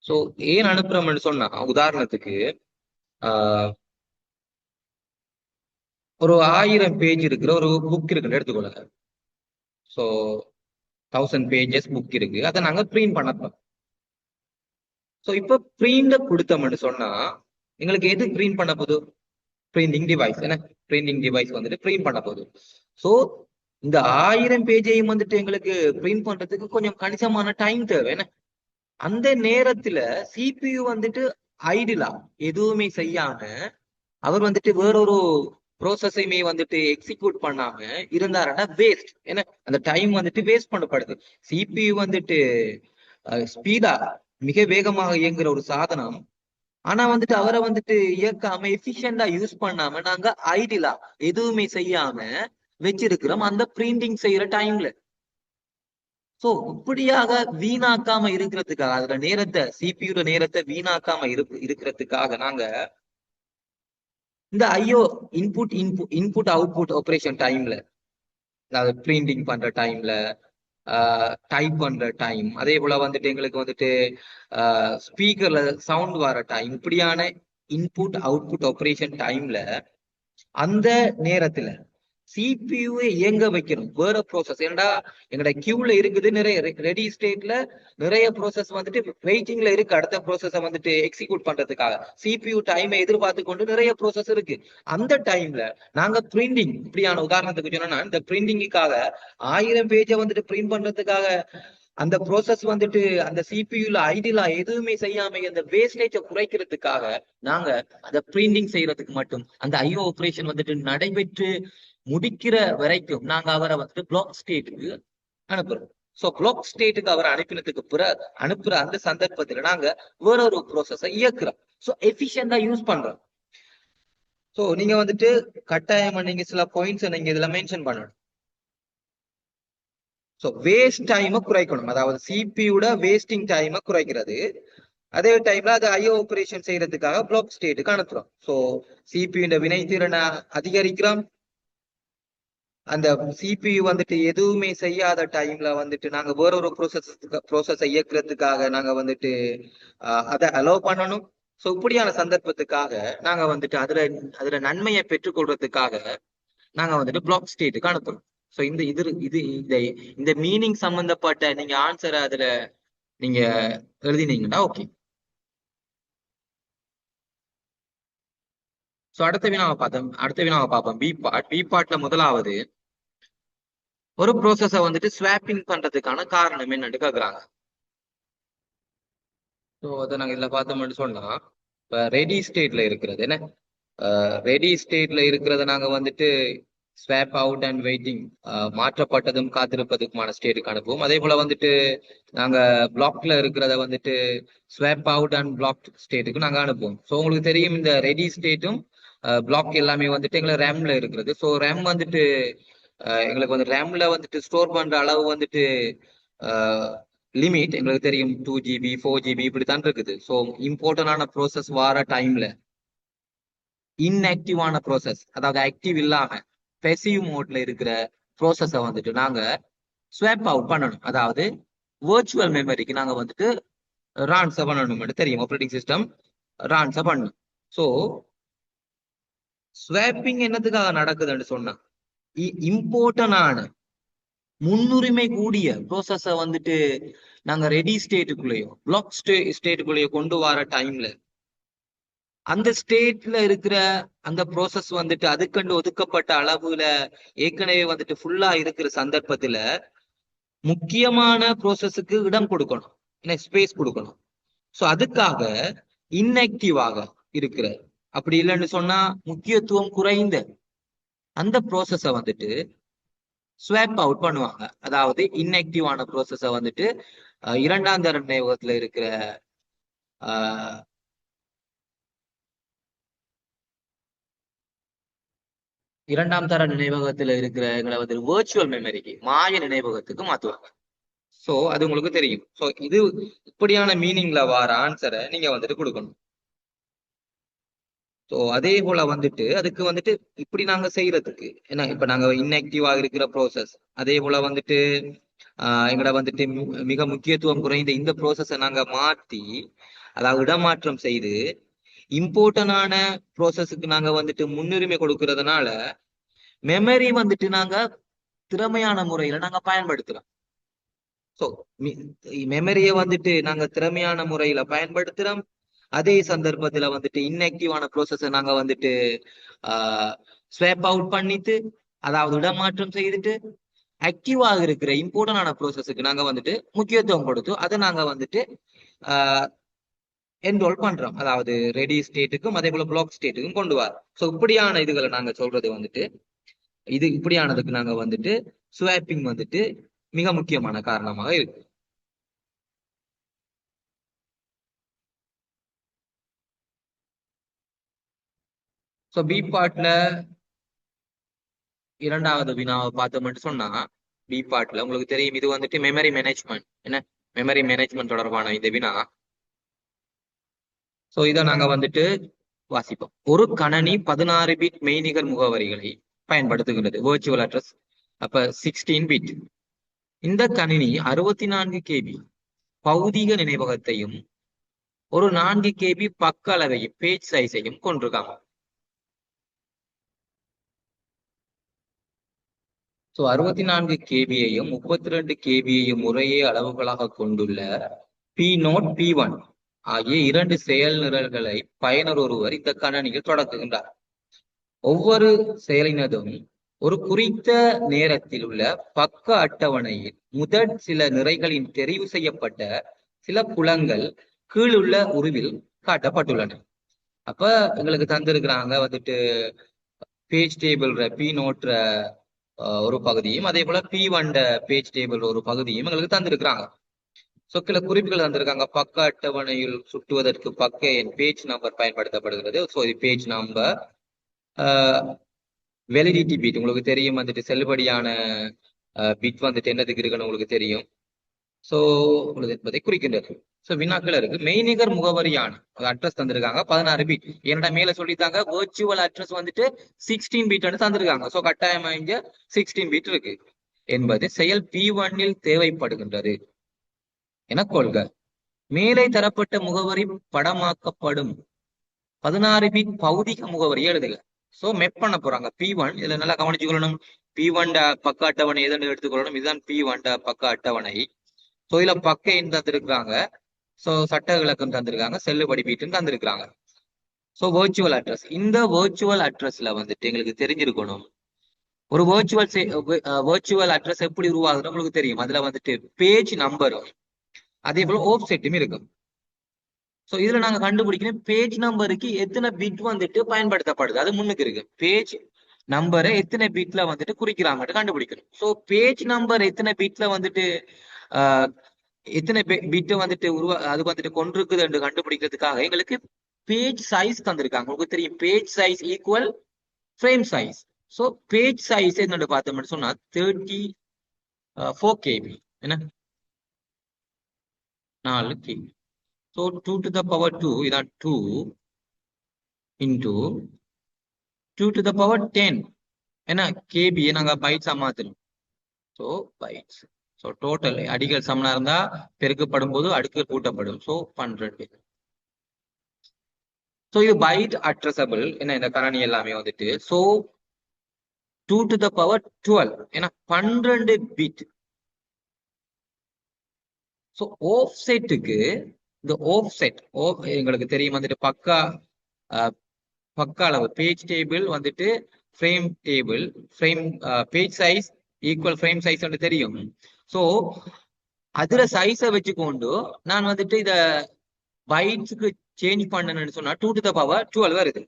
ஸோ ஏன் அனுப்புறோம்னு சொன்னா உதாரணத்துக்கு ஒரு 1000 பேஜ் இருக்கிற ஒரு புக் இருக்குன்னு எடுத்துக்கொள்ளுங்க. ஸோ 1000 பேஜஸ் புக் இருக்கு, அதை நாங்க பிரிண்ட் பண்ணப்போம். ஸோ இப்போ பிரிண்ட கொடுத்தோம்னு சொன்னா எங்களுக்கு எது பிரிண்ட் பண்ண போகுது, பிரிண்டிங் டிவைஸ். என்ன பிரிண்டிங் டிவைஸ் வந்துட்டு பிரிண்ட் பண்ண போகுது. ஸோ இந்த 1000 பேஜையும் வந்துட்டு எங்களுக்கு பிரிண்ட் பண்றதுக்கு கொஞ்சம் கணிசமான டைம் தேவை. என்ன அந்த நேரத்துல சிபியு வந்துட்டு ஐடிலா எதுவுமே செய்யாம அவர் வந்துட்டு வேறொரு ப்ரோசஸையுமே வந்துட்டு எக்ஸிக்யூட் பண்ணாம இருந்தாருன்னா வேஸ்ட். ஏன்னா அந்த டைம் வந்துட்டு வேஸ்ட் பண்ணப்படுது. சிபியு வந்துட்டு ஸ்பீடா மிக வேகமாக இயங்குற ஒரு சாதனம். ஆனா வந்துட்டு அவரை வந்துட்டு இயக்காம எஃபிஷியண்டா யூஸ் பண்ணாம நாங்க ஐடிலா எதுவுமே செய்யாம வச்சிருக்கிறோம் அந்த பிரிண்டிங் செய்யற டைம்ல. சோ இப்படியாக வீணாக்காம இருக்கிறதுக்காக, அதுல நேரத்தை சிபியூட நேரத்தை வீணாக்காம இருக்கிறதுக்காக நாங்க இந்த ஐஓ இன்புட் அவுட்புட் ஆபரேஷன் டைம்ல, அதாவது பிரிண்டிங் பண்ற டைம்ல, டைப் பண்ற டைம், அதே போல வந்துட்டு எங்களுக்கு வந்துட்டு ஸ்பீக்கர்ல சவுண்ட் வர டைம், இப்படியான இன்புட் அவுட்புட் ஆபரேஷன் டைம்ல அந்த நேரத்துல சிபியூவை இயங்க வைக்கணும் வேற ப்ரோசஸ். ஏன்னா எங்களோட கியூல இருக்குது நிறைய ரெடி ஸ்டேட்ல நிறைய ப்ரோசஸ் வந்துட்டு வெயிட்டிங்ல இருக்கு அடுத்த ப்ரோசஸ வந்துட்டு எக்ஸிக்யூட் பண்றதுக்காக. சிபியூ டைமை எதிர்பார்த்து கொண்டு நிறைய ப்ரோசஸ் இருக்கு. அந்த டைம்ல நாங்க பிரிண்டிங், இப்படியான உதாரணத்துக்கு சொன்னா இந்த பிரிண்டிங்குக்காக 1000 பேஜை வந்துட்டு பிரிண்ட் பண்றதுக்காக அந்த ப்ரோசஸ் வந்துட்டு அந்த சிபியூல ஐடிலா எதுவுமே செய்யாம அந்த வேஸ்டேஜை குறைக்கிறதுக்காக நாங்க அந்த பிரிண்டிங் செய்யறதுக்கு மட்டும் அந்த ஐஓ ஆபரேஷன் வந்துட்டு நடைபெற்று முடிக்கிற வரைக்கும் நாங்க அவரை வந்துட்டு பிளாக் ஸ்டேட்டுக்கு அனுப்புறோம். சோ பிளாக் ஸ்டேட்டுக்கு அவரை அனுப்பினதுக்கு பிறகு அனுப்புற அந்த சந்தர்ப்பத்துல நாங்க வேற ஒரு ப்ரோசஸை இயக்குறோம். சோ எஃபிஷியண்டா யூஸ் பண்றோம். சோ நீங்க வந்துட்டு கட்டாயமா நீங்க சில பாயிண்ட்ஸ் நீங்க இதுல மென்ஷன் பண்ணணும். ஸோ வேஸ்ட் டைமை குறைக்கணும், அதாவது சிபியோட வேஸ்டிங் டைமை குறைக்கிறது. அதே டைம்ல அது ஐஓ ஆபரேஷன் செய்யறதுக்காக பிளாக் ஸ்டேட்டுக்கு அனுப்புறோம். ஸோ சிபியோட வினைத்திறனை அதிகரிக்கிறோம். அந்த சிபியு வந்துட்டு எதுவுமே செய்யாத டைம்ல வந்துட்டு நாங்க வேற ஒரு ப்ரோசஸை இயக்குறதுக்காக நாங்க வந்துட்டு அதை அலோவ் பண்ணணும். ஸோ இப்படியான சந்தர்ப்பத்துக்காக நாங்க வந்துட்டு அதுல நன்மையை பெற்றுக்கொள்றதுக்காக நாங்க வந்துட்டு பிளாக் ஸ்டேட்டுக்கு அனுப்புறோம். ஸோ இந்த மீனிங் சம்பந்தப்பட்ட நீங்க ஆன்சரை அதுல நீங்க எழுதினீங்கன்னா ஓகே. ஸோ அடுத்த வினாவை பார்ப்போம். பி பார்ட்ல முதலாவது ஒரு ப்ரோசஸை வந்துட்டு ஸ்வாப்பிங் பண்றதுக்கான காரணம் என்னன்னு கேக்குறாங்க. ஸோ அதை நாங்க இதுல பார்த்தோம்னு சொன்னா இப்ப ரெடி ஸ்டேட்ல இருக்கிறது என்ன, ரெடி ஸ்டேட்ல இருக்கிறத நாங்க வந்துட்டு ஸ்வாப் அவுட் அண்ட் வெயிட்டிங், மாற்றப்பட்டதும் காத்திருப்பதுக்குமான ஸ்டேட்டுக்கு அனுப்புவோம். அதே போல வந்துட்டு நாங்க பிளாக்ல இருக்கிறத வந்துட்டு ஸ்வாப் அவுட் அண்ட் பிளாக் ஸ்டேட்டுக்கு நாங்க அனுப்புவோம். ஸோ உங்களுக்கு தெரியும் இந்த ரெடி ஸ்டேட்டும் பிளாக் எல்லாமே வந்துட்டு எங்களுக்கு ரேம்ல இருக்கிறது. ஸோ ரேம் வந்துட்டு எங்களுக்கு வந்து ரேம்ல வந்துட்டு ஸ்டோர் பண்ற அளவு வந்துட்டு லிமிட் எங்களுக்கு தெரியும் 2 GB 4 GB இப்படித்தான் இருக்குது. ஸோ இம்பார்ட்டன்டான ப்ரோசஸ் வார டைம்ல இன்ஆக்டிவான ப்ரோசஸ், அதாவது ஆக்டிவ் இல்லாம பெசிவ் மோட்ல இருக்கிற ப்ரோசஸை வந்துட்டு நாங்க ஸ்வாப் அவுட் பண்ணணும். அதாவது வேர்ச்சுவல் மெமரிக்கு நாங்க வந்துட்டு ரான்ஸை பண்ணணும் தெரியும், ஆப்ரேட்டிங் சிஸ்டம் ரான்ஸை பண்ணணும். ஸோ ஸ்வாப்பிங் என்னத்துக்காக நடக்குதுன்னு சொன்னா இம்பார்ட்டன்டான முன்னுரிமை கூடிய ப்ரோசஸை வந்துட்டு நாங்க ரெடி ஸ்டேட்டுக்குள்ளேயோ பிளாக் ஸ்டேட்டுக்குள்ளேயோ கொண்டு வர டைம்ல அந்த ஸ்டேட்ல இருக்கிற அந்த ப்ரோசஸ் வந்துட்டு அதுக்கண்டு ஒதுக்கப்பட்ட அளவுல ஏற்கனவே வந்துட்டு ஃபுல்லா இருக்கிற சந்தர்ப்பத்துல முக்கியமான ப்ரோசஸுக்கு இடம் கொடுக்கணும், ஸ்பேஸ் கொடுக்கணும். ஸோ அதுக்காக இன்ஆக்டிவாக இருக்கிற, அப்படி இல்லைன்னு சொன்னா முக்கியத்துவம் குறைந்த அந்த ப்ரோசஸை வந்துட்டு ஸ்வாப் அவுட் பண்ணுவாங்க. அதாவது இன்ஆக்டிவான ப்ரோசஸை வந்துட்டு இரண்டாம் தர நினைவகத்துல இருக்கிற இரண்டாம் தர நினைவகத்துல இருக்கிற எங்களை வந்து வேர்ச்சுவல் மெமரிக்கு மாய நினைவகத்துக்கு மாத்துவாங்க. ஸோ அது உங்களுக்கு தெரியும். ஸோ இது இப்படியான மீனிங்ல வர ஆன்சரை நீங்க வந்துட்டு கொடுக்கணும். ஸோ அதே போல வந்துட்டு அதுக்கு வந்துட்டு இப்படி நாங்க செய்யறதுக்கு ஏன்னா இப்ப நாங்க இன்ஆக்டிவா இருக்கிற ப்ரோசஸ், அதே போல வந்துட்டு எங்களை வந்துட்டு மிக முக்கியத்துவம் குறைந்த இந்த ப்ரோசஸை நாங்க மாத்தி அதாவது இடமாற்றம் செய்து இம்பார்ட்டன்டான ப்ரோசஸுக்கு நாங்க வந்துட்டு முன்னுரிமை கொடுக்கறதுனால மெமரி வந்துட்டு நாங்க திறமையான முறையில நாங்க பயன்படுத்துறோம். ஸோ மெமரியை வந்துட்டு நாங்க திறமையான முறையில பயன்படுத்துறோம். அதே சந்தர்ப்பத்துல வந்துட்டு இன்ஆக்டிவான ப்ரோசஸை நாங்க வந்துட்டு ஸ்வாப் அவுட் பண்ணிட்டு அதாவது இடமாற்றம் செய்துட்டு ஆக்டிவாக இருக்கிற இம்பார்ட்டன்டான ப்ரோசஸுக்கு நாங்க வந்துட்டு முக்கியத்துவம் கொடுத்து அதை நாங்க வந்துட்டு என்ரோல் பண்றோம். அதாவது ரெடி ஸ்டேட்டுக்கும் அதே போல பிளாக் ஸ்டேட்டுக்கும் கொண்டு வரோம். ஸோ இப்படியான இதுகளை நாங்க சொல்றது வந்துட்டு இப்படியானதுக்கு நாங்க வந்துட்டு ஸ்வாப்பிங் வந்துட்டு மிக முக்கியமான காரணமாக இருக்கு. ஸோ பி பார்ட்ல இரண்டாவது வினாவை பார்த்தோம்னு சொன்னா பி பார்ட்ல உங்களுக்கு தெரியும் இது வந்துட்டு மெமரி மேனேஜ்மெண்ட், என்ன மெமரி மேனேஜ்மெண்ட் தொடர்பான இந்த வினா. ஸோ இதை நாங்க வந்துட்டு வாசிப்போம். ஒரு கணனி 16 பிட் மெய்நிகர் முகவரிகளை பயன்படுத்துகிறது, வேர்ச்சுவல் அட்ரஸ் அப்ப 16 பிட். இந்த கணினி 64 KB பௌதிக நினைவகத்தையும் ஒரு 4 KB பக்க அளவையும் பேஜ் சைஸையும் கொண்டிருக்காங்க. ஸோ 64 KBயையும் 32 KBயையும் முறையே அளவுகளாக கொண்டுள்ள P0 P1 ஆகிய 2 செயல் நிரல்களை பயனர் ஒருவர் இந்த கணனியில் தொடங்குகின்றார். ஒவ்வொரு செயலினதும் ஒரு குறித்த நேரத்தில் உள்ள பக்க அட்டவணையில் முதல் சில நிறைகளின் தெரிவு செய்யப்பட்ட சில புலங்கள் கீழுள்ள உருவில் காட்டப்பட்டுள்ளன. அப்ப எங்களுக்கு தந்திருக்கிறாங்க வந்துட்டு பேஜ் டேபிள் P0 ஒரு பகுதியும் அதே போல P1 பேஜ் டேபிள் ஒரு பகுதியும் எங்களுக்கு தந்திருக்கிறாங்க. ஸோ சில குறிப்புகள் தந்திருக்காங்க. பக்க அட்டவணையில் சுட்டுவதற்கு பக்க எண் பேஜ் நம்பர் பயன்படுத்தப்படுகிறது. ஸோ இது பேஜ் நம்பர். வெலிடிட்டி பீட் உங்களுக்கு தெரியும் வந்துட்டு செல்லுபடியான பிட் வந்துட்டு என்னதுக்கு இருக்குன்னு உங்களுக்கு தெரியும். சோ உங்களுக்கு என்பதை குறிக்கின்றது. சோ வினாக்கள் இருக்கு. மெய்நிகர் முகவரியான அட்ரஸ் தந்திருக்காங்க 16 பிட். என்னடா மேல சொல்லித்தாங்க வெர்ச்சுவல் அட்ரஸ் வந்துட்டு 16 பிட்னு தந்திருக்காங்க. சோ கட்டாயமா இங்க 16 பிட் இருக்கு என்பது செயல் P1 தேவைப்படுகின்றது என கொள்க. மேலே தரப்பட்ட முகவரி படமாக்கப்படும் 16 பிட் பௌதிக முகவரி எழுதுக. சோ மெப் பண்ண போறாங்க P1. இதுல நல்லா கவனிச்சுக்கொள்ளணும். P1 பக்க அட்டவணை எதுன்னு எடுத்துக்கொள்ளணும். இதுதான் P1 பக்க அட்டவணை. சோ இதுல பக்க எண் தந்திருக்கிறாங்க. சோ சட்ட விளக்கம் தந்திருக்காங்க. செல்லுபடி பீட்டுன்னு தந்திருக்கிறாங்க. சோ வெர்ச்சுவல் அட்ரஸ், இந்த வெர்ச்சுவல் அட்ரஸ்ல வந்துட்டு எங்களுக்கு தெரிஞ்சிருக்கணும். ஒரு வெர்ச்சுவல் அட்ரஸ் எப்படி உருவாகுதுன்னு உங்களுக்கு தெரியும். அதுல வந்துட்டு பேஜ் நம்பரும் அதே போல ஆஃப் செட்டும் இருக்கும். சோ இதுல நாங்க கண்டுபிடிக்கணும் பேஜ் நம்பருக்கு எத்தனை பிட் வந்துட்டு பயன்படுத்தப்படுது. அது முன்னுக்கு இருக்கு. பேஜ் நம்பரை எத்தனை பிட்ல வந்துட்டு குறிக்கிறாங்கன்னு கண்டுபிடிக்கணும். சோ பேஜ் நம்பர் எத்தனை பிட்ல வந்துட்டு ஆஹ் எத்தனை பிட் வந்துட்டு அது வந்துட்டு கொண்டிருக்குது என்று கண்டுபிடிக்கிறதுக்காக எங்களுக்கு பேஜ் சைஸ் தந்திருக்காங்க. உங்களுக்கு தெரியும் page size equal frame size. So page size என்னன்னு பார்த்தோம்னு சொன்னா 34 KB. என்ன 4 KB. So 2 to the power 2 இதான் 2 into 2 to the power 10 ஏன்னா KB நாங்க பைட்ஸா மாத்தணும். So bytes. ஸோ டோட்டல் அடிகள் சமனா இருந்தா பெருக்கப்படும் போது அடுக்குகள் கூட்டப்படும். ஸோ 12. ஸோ இது பைட் அட்ரஸபிள் ஏன்னா இந்த கணனி எல்லாமே வந்துட்டு. ஸோ 2 to the power 12 ஏன்னா 12 பிட். ஸோ ஆஃப் செட்டுக்கு இந்த ஆஃப் செட் எங்களுக்கு தெரியும் வந்துட்டு பக்கா பக்க அளவு பேஜ் டேபிள் வந்துட்டு frame table frame page size equal frame size தெரியும். ஸோ அதுல சைஸை வச்சுக்கொண்டு நான் வந்துட்டு இத பைட்ஸுக்கு சேஞ்ச் பண்ணணும்னு சொன்னா 2 to the power 12 வருது.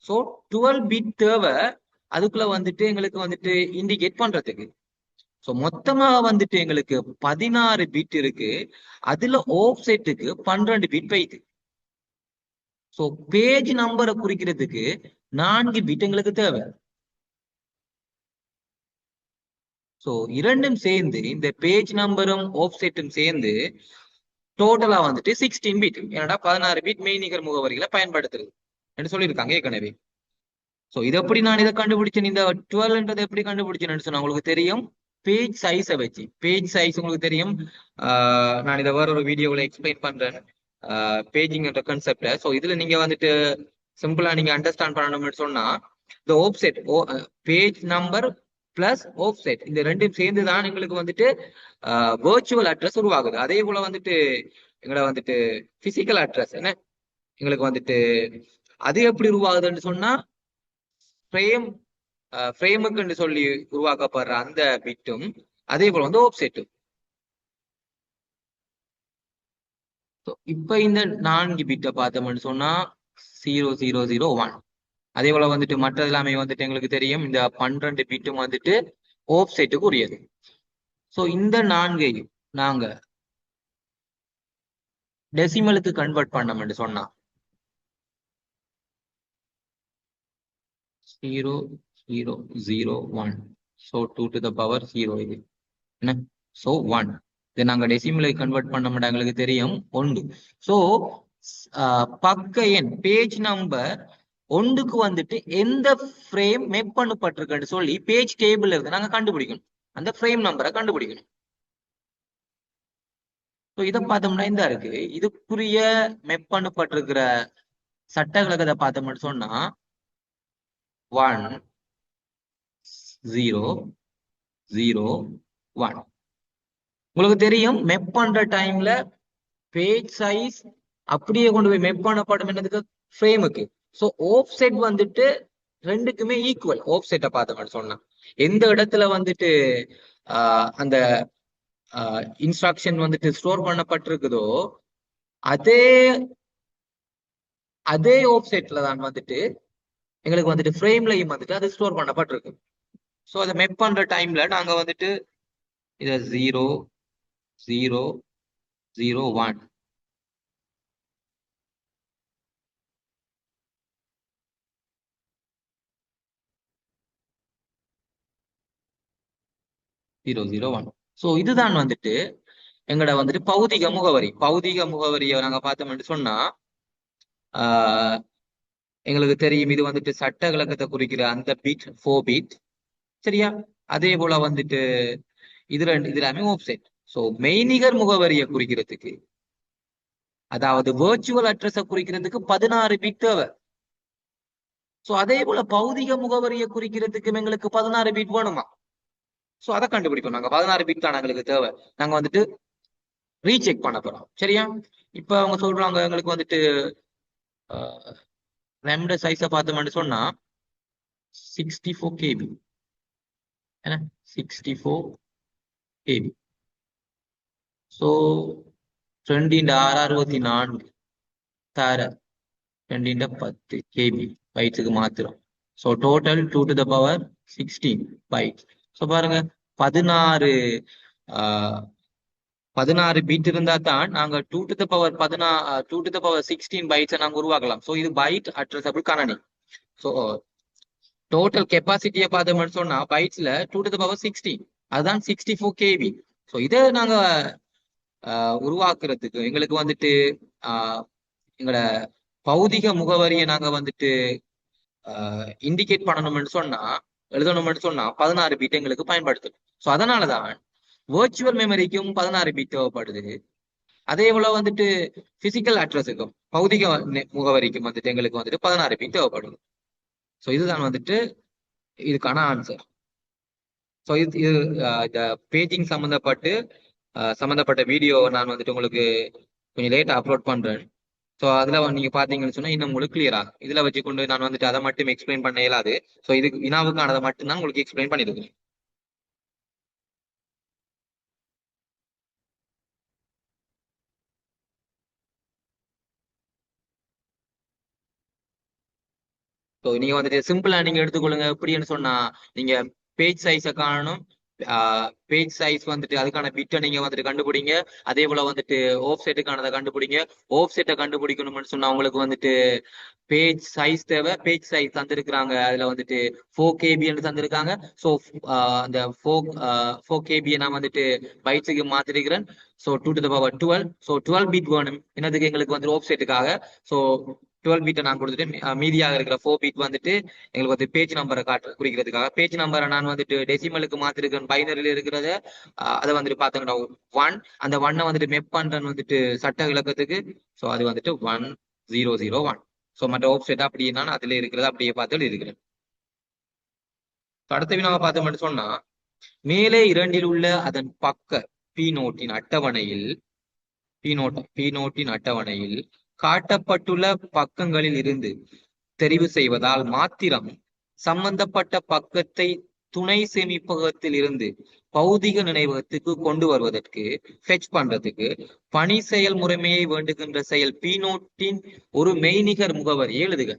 ஸோ 12 பிட் தேவை அதுக்குள்ள வந்துட்டு எங்களுக்கு வந்துட்டு இண்டிகேட் பண்றதுக்கு. ஸோ மொத்தமா வந்துட்டு எங்களுக்கு 16 பிட் இருக்கு. அதுல ஆஃப் செட்டுக்கு 12 பிட் போயிடுது. ஸோ பேஜ் நம்பரை குறிக்கிறதுக்கு 4 பிட் எங்களுக்கு தேவை. ஸோ இரண்டும் சேர்ந்து இந்த பேஜ் நம்பரும் ஆஃப் செட்டும் சேர்ந்து டோட்டலா வந்துட்டு 16 பிட். ஏன்னா 16 பிட் மெய்நிகர் முகவரிகளை பயன்படுத்துறது என்று சொல்லியிருக்காங்க ஏற்கனவே. ஸோ இது எப்படி நான் இதை கண்டுபிடிச்சேன், இந்த 12 எப்படி கண்டுபிடிச்சேன்னு சொன்னா உங்களுக்கு தெரியும் பேஜ் சைஸை வச்சு. பேஜ் சைஸ் உங்களுக்கு தெரியும். நான் இதை வேற ஒரு வீடியோவில் எக்ஸ்பிளைன் பண்றேன் பேஜிங் என்ற கான்செப்டை. ஸோ இதுல நீங்க வந்துட்டு சிம்பிளா நீங்க அண்டர்ஸ்டாண்ட் பண்ணணும்னு சொன்னா இந்த offset page number plus offset இந்த ரெண்டும் சேர்ந்து தான் எங்களுக்கு வந்துட்டு வெர்ச்சுவல் அட்ரஸ் உருவாகுது. அதே போல வந்துட்டு எங்களை வந்துட்டு பிசிக்கல் அட்ரஸ் என்ன எங்களுக்கு வந்துட்டு அது எப்படி உருவாகுதுன்னு சொன்னா ஃப்ரேமுக்கு சொல்லி உருவாக்கப்படுற அந்த பிட்டும் அதே போல வந்து ஆஃப்செட்டும். இப்ப இந்த 4 பிட்டை பார்த்தோம்னு சொன்னா 0001. அதே போல வந்துட்டு மற்றது எல்லாமே வந்துட்டு எங்களுக்கு தெரியும் இந்த 12 பிட்டும் வந்துட்டு ஆஃப்செட்டுக்கு உரியது. ஸோ இந்த 4ஐயும் நாங்க டெசிமலுக்கு கன்வெர்ட் பண்ணோம்னு சொன்னா 0001. ஸோ 2 to the power 0 இது என்ன. ஸோ 1 இதை நாங்க டெசிமலுக்கு கன்வெர்ட் பண்ண எங்களுக்கு தெரியும் 1. ஸோ பக்க எண் பேஜ் நம்பர் 1க்கு வந்துட்டு எந்த ஃப்ரேம் மேப் பண்ணப்பட்டிருக்குன்னு சொல்லி பேஜ் டேபிள் இருக்கு நாங்க கண்டுபிடிக்கணும். அந்த ஃப்ரேம் நம்பரை கண்டுபிடிக்கணும். ஸோ இதை பார்த்தோம்னா இந்த இருக்கு இதுக்குரிய மெப் பண்ணப்பட்டிருக்கிற சட்ட விளக்கத்தை பார்த்தோம்னு சொன்னா 1 0 0 1. உங்களுக்கு தெரியும் மெப் பண்ற டைம்ல பேஜ் சைஸ் அப்படியே கொண்டு போய் மெப் பண்ணப்படும் என்னதுக்கு ஃப்ரேமுக்கு. ஸோ ஆஃப் செட் வந்துட்டு ரெண்டுக்குமே ஈக்குவல். ஆஃப் செட்டை பார்த்தோம்னு சொன்னா எந்த இடத்துல வந்துட்டு அந்த இன்ஸ்ட்ரக்ஷன் வந்துட்டு ஸ்டோர் பண்ணப்பட்டிருக்குதோ அதே அதே ஆஃப் செட்ல தான் வந்துட்டு எங்களுக்கு வந்துட்டு ஃப்ரேம்லையும் வந்துட்டு அது ஸ்டோர் பண்ணப்பட்டிருக்கு. ஸோ அதை மெப் பண்ற டைம்ல நாங்க வந்துட்டு இதை 0 0 0 1 001. ஸோ இதுதான் வந்துட்டு எங்கட வந்துட்டு பௌதிக முகவரியை நாங்க பார்த்தோம்னு சொன்னா ஆஹ் எங்களுக்கு தெரியும் இது வந்துட்டு சட்ட விளக்கத்தை குறிக்கிற அந்த பீட் 4 பீட். சரியா? அதே போல வந்துட்டு இது எல்லாமே ஆஃப்செட். ஸோ மெய்நிகர் முகவரியை குறிக்கிறதுக்கு, அதாவது வேர்ச்சுவல் அட்ரஸை குறிக்கிறதுக்கு 16 பிட் தேவை. ஸோ அதே போல பௌதிக முகவரியை குறிக்கிறதுக்கு எங்களுக்கு 16 பிட் வேணுமா? ஸோ அதை கண்டுபிடிப்போம். நாங்க 16 பிட் தான் எங்களுக்கு தேவை. நாங்க வந்துட்டு ரீசெக் பண்ண போறோம். சரியா? இப்ப அவங்க சொல்றாங்க எங்களுக்கு வந்துட்டு ரேம்ட சைஸை பார்த்தோம்னு சொன்னா 64 கேபி. என்ன 64 கேபி. ஸோ 2x664 தர 2x10 கேபி பைட்ஸுக்கு மாத்திரம். So total 2 to the power 16 bytes. So பாருங்க 16 பிட் இருந்தா தான் நாங்க 2 to the power 16 பைட்ஸை நாங்க உருவாக்கலாம். ஸோ இது பைட் அட்ரஸபிள் கணனி. ஸோ டோட்டல் கெப்பாசிட்டியை பார்த்தோம்னு சொன்னா பைட்ஸ்ல 2 to the power 16, அதுதான் 64 கேபி. ஸோ இதை நாங்க உருவாக்குறதுக்கு எங்களுக்கு வந்துட்டு எங்களோட பௌதிக முகவரியை நாங்க வந்துட்டு இண்டிகேட் எழுதணும்னு சொன்னா 16 பிட் எங்களுக்கு பயன்படுத்தணும். ஸோ அதனாலதான் வேர்ச்சுவல் மெமரிக்கும் 16 பிட் தேவைப்படுது. அதே போல வந்துட்டு பிசிக்கல் அட்ரஸுக்கும் பௌதிக முகவரிக்கும் வந்துட்டு எங்களுக்கு வந்துட்டு 16 பிட் தேவைப்படுது. ஸோ இதுதான் வந்துட்டு இதுக்கான ஆன்சர். ஸோ இது இந்த பேஜிங் சம்பந்தப்பட்ட வீடியோ நான் வந்துட்டு உங்களுக்கு கொஞ்சம் லேட்டா அப்லோட் பண்றேன். ஸோ அதுல நீங்க பாத்தீங்கன்னு சொன்னா இன்னும் உங்களுக்கு கிளியரா இதுல வச்சுக்கொண்டு நான் வந்துட்டு அதை மட்டும் எக்ஸ்பிளைன் பண்ண இயலாது. ஸோ இதுக்கு வினாவுக்கானதை மட்டும் தான் உங்களுக்கு எக்ஸ்பிளைன் பண்ணிருக்கேன். ஸோ நீங்க வந்துட்டு சிம்பிளா நீங்க எடுத்துக்கொள்ளுங்க. எப்படின்னு சொன்னா நீங்க பேஜ் சைஸை காணணும். பேஜ் சைஸ் வந்துட்டு அதுக்கான பிட்டை நீங்க வந்துட்டு கண்டுபிடிங்க. அதே போல வந்துட்டு ஆஃப் செட்டுக்கானதை கண்டுபிடிங்க. ஆஃப் செட்டை கண்டுபிடிக்கணும்னு சொன்னா உங்களுக்கு வந்துட்டு பேஜ் சைஸ் தேவை. பேஜ் சைஸ் தந்திருக்கிறாங்க, அதுல வந்துட்டு 4 கேபின்னு தந்திருக்காங்க. ஸோ அந்த 4 கேபியை நான் வந்துட்டு பைட்ஸுக்கு மாத்திருக்கிறேன். So 2 to the power 12. So 12 bit வேணும் என்னதுக்கு எங்களுக்கு வந்து ஆஃப் செட்டுக்காக. ஸோ 12 பீட்டை நான் கொடுத்துட்டு மீதியாக இருக்கிற 4 பீட் வந்துட்டு எங்களுக்கு வந்து பேஜ் நம்பரை குறிக்கிறதுக்காக. பேஜ் நம்பரை நான் வந்துட்டு டெசிமலுக்கு மாத்திருக்கேன். பைனரியில் இருக்கிறத அதை வந்துட்டு பாத்தீங்கன்னா 1. அந்த 1 வந்துட்டு மெப் பண்றேன் வந்துட்டு சட்ட விளக்கத்துக்கு. ஸோ அது வந்துட்டு 1001. ஸோ மற்ற ஆப்செட் அப்படியே நான் அதுல இருக்கிறத அப்படியே பார்த்து இருக்கிறேன். அடுத்த வினாவை பார்த்தோம்னு சொன்னா மேலே 2 உள்ள அதன் பக்க பி நோட்டின் அட்டவணையில் காட்டப்பட்டுள்ள பக்கங்களில் இருந்து தெரிவு செய்வதால் மாத்திரம் சம்பந்தப்பட்ட பக்கத்தை துணை சேமிப்பகத்தில் இருந்து பௌதிக நினைவகத்துக்கு கொண்டு வருவதற்கு ஃபெச் பண்றதுக்கு பணி செயல் முறைமையை வேண்டுகின்ற செயல் பி நோட்டின் ஒரு மெய்நிகர் முகவரியை எழுதுக.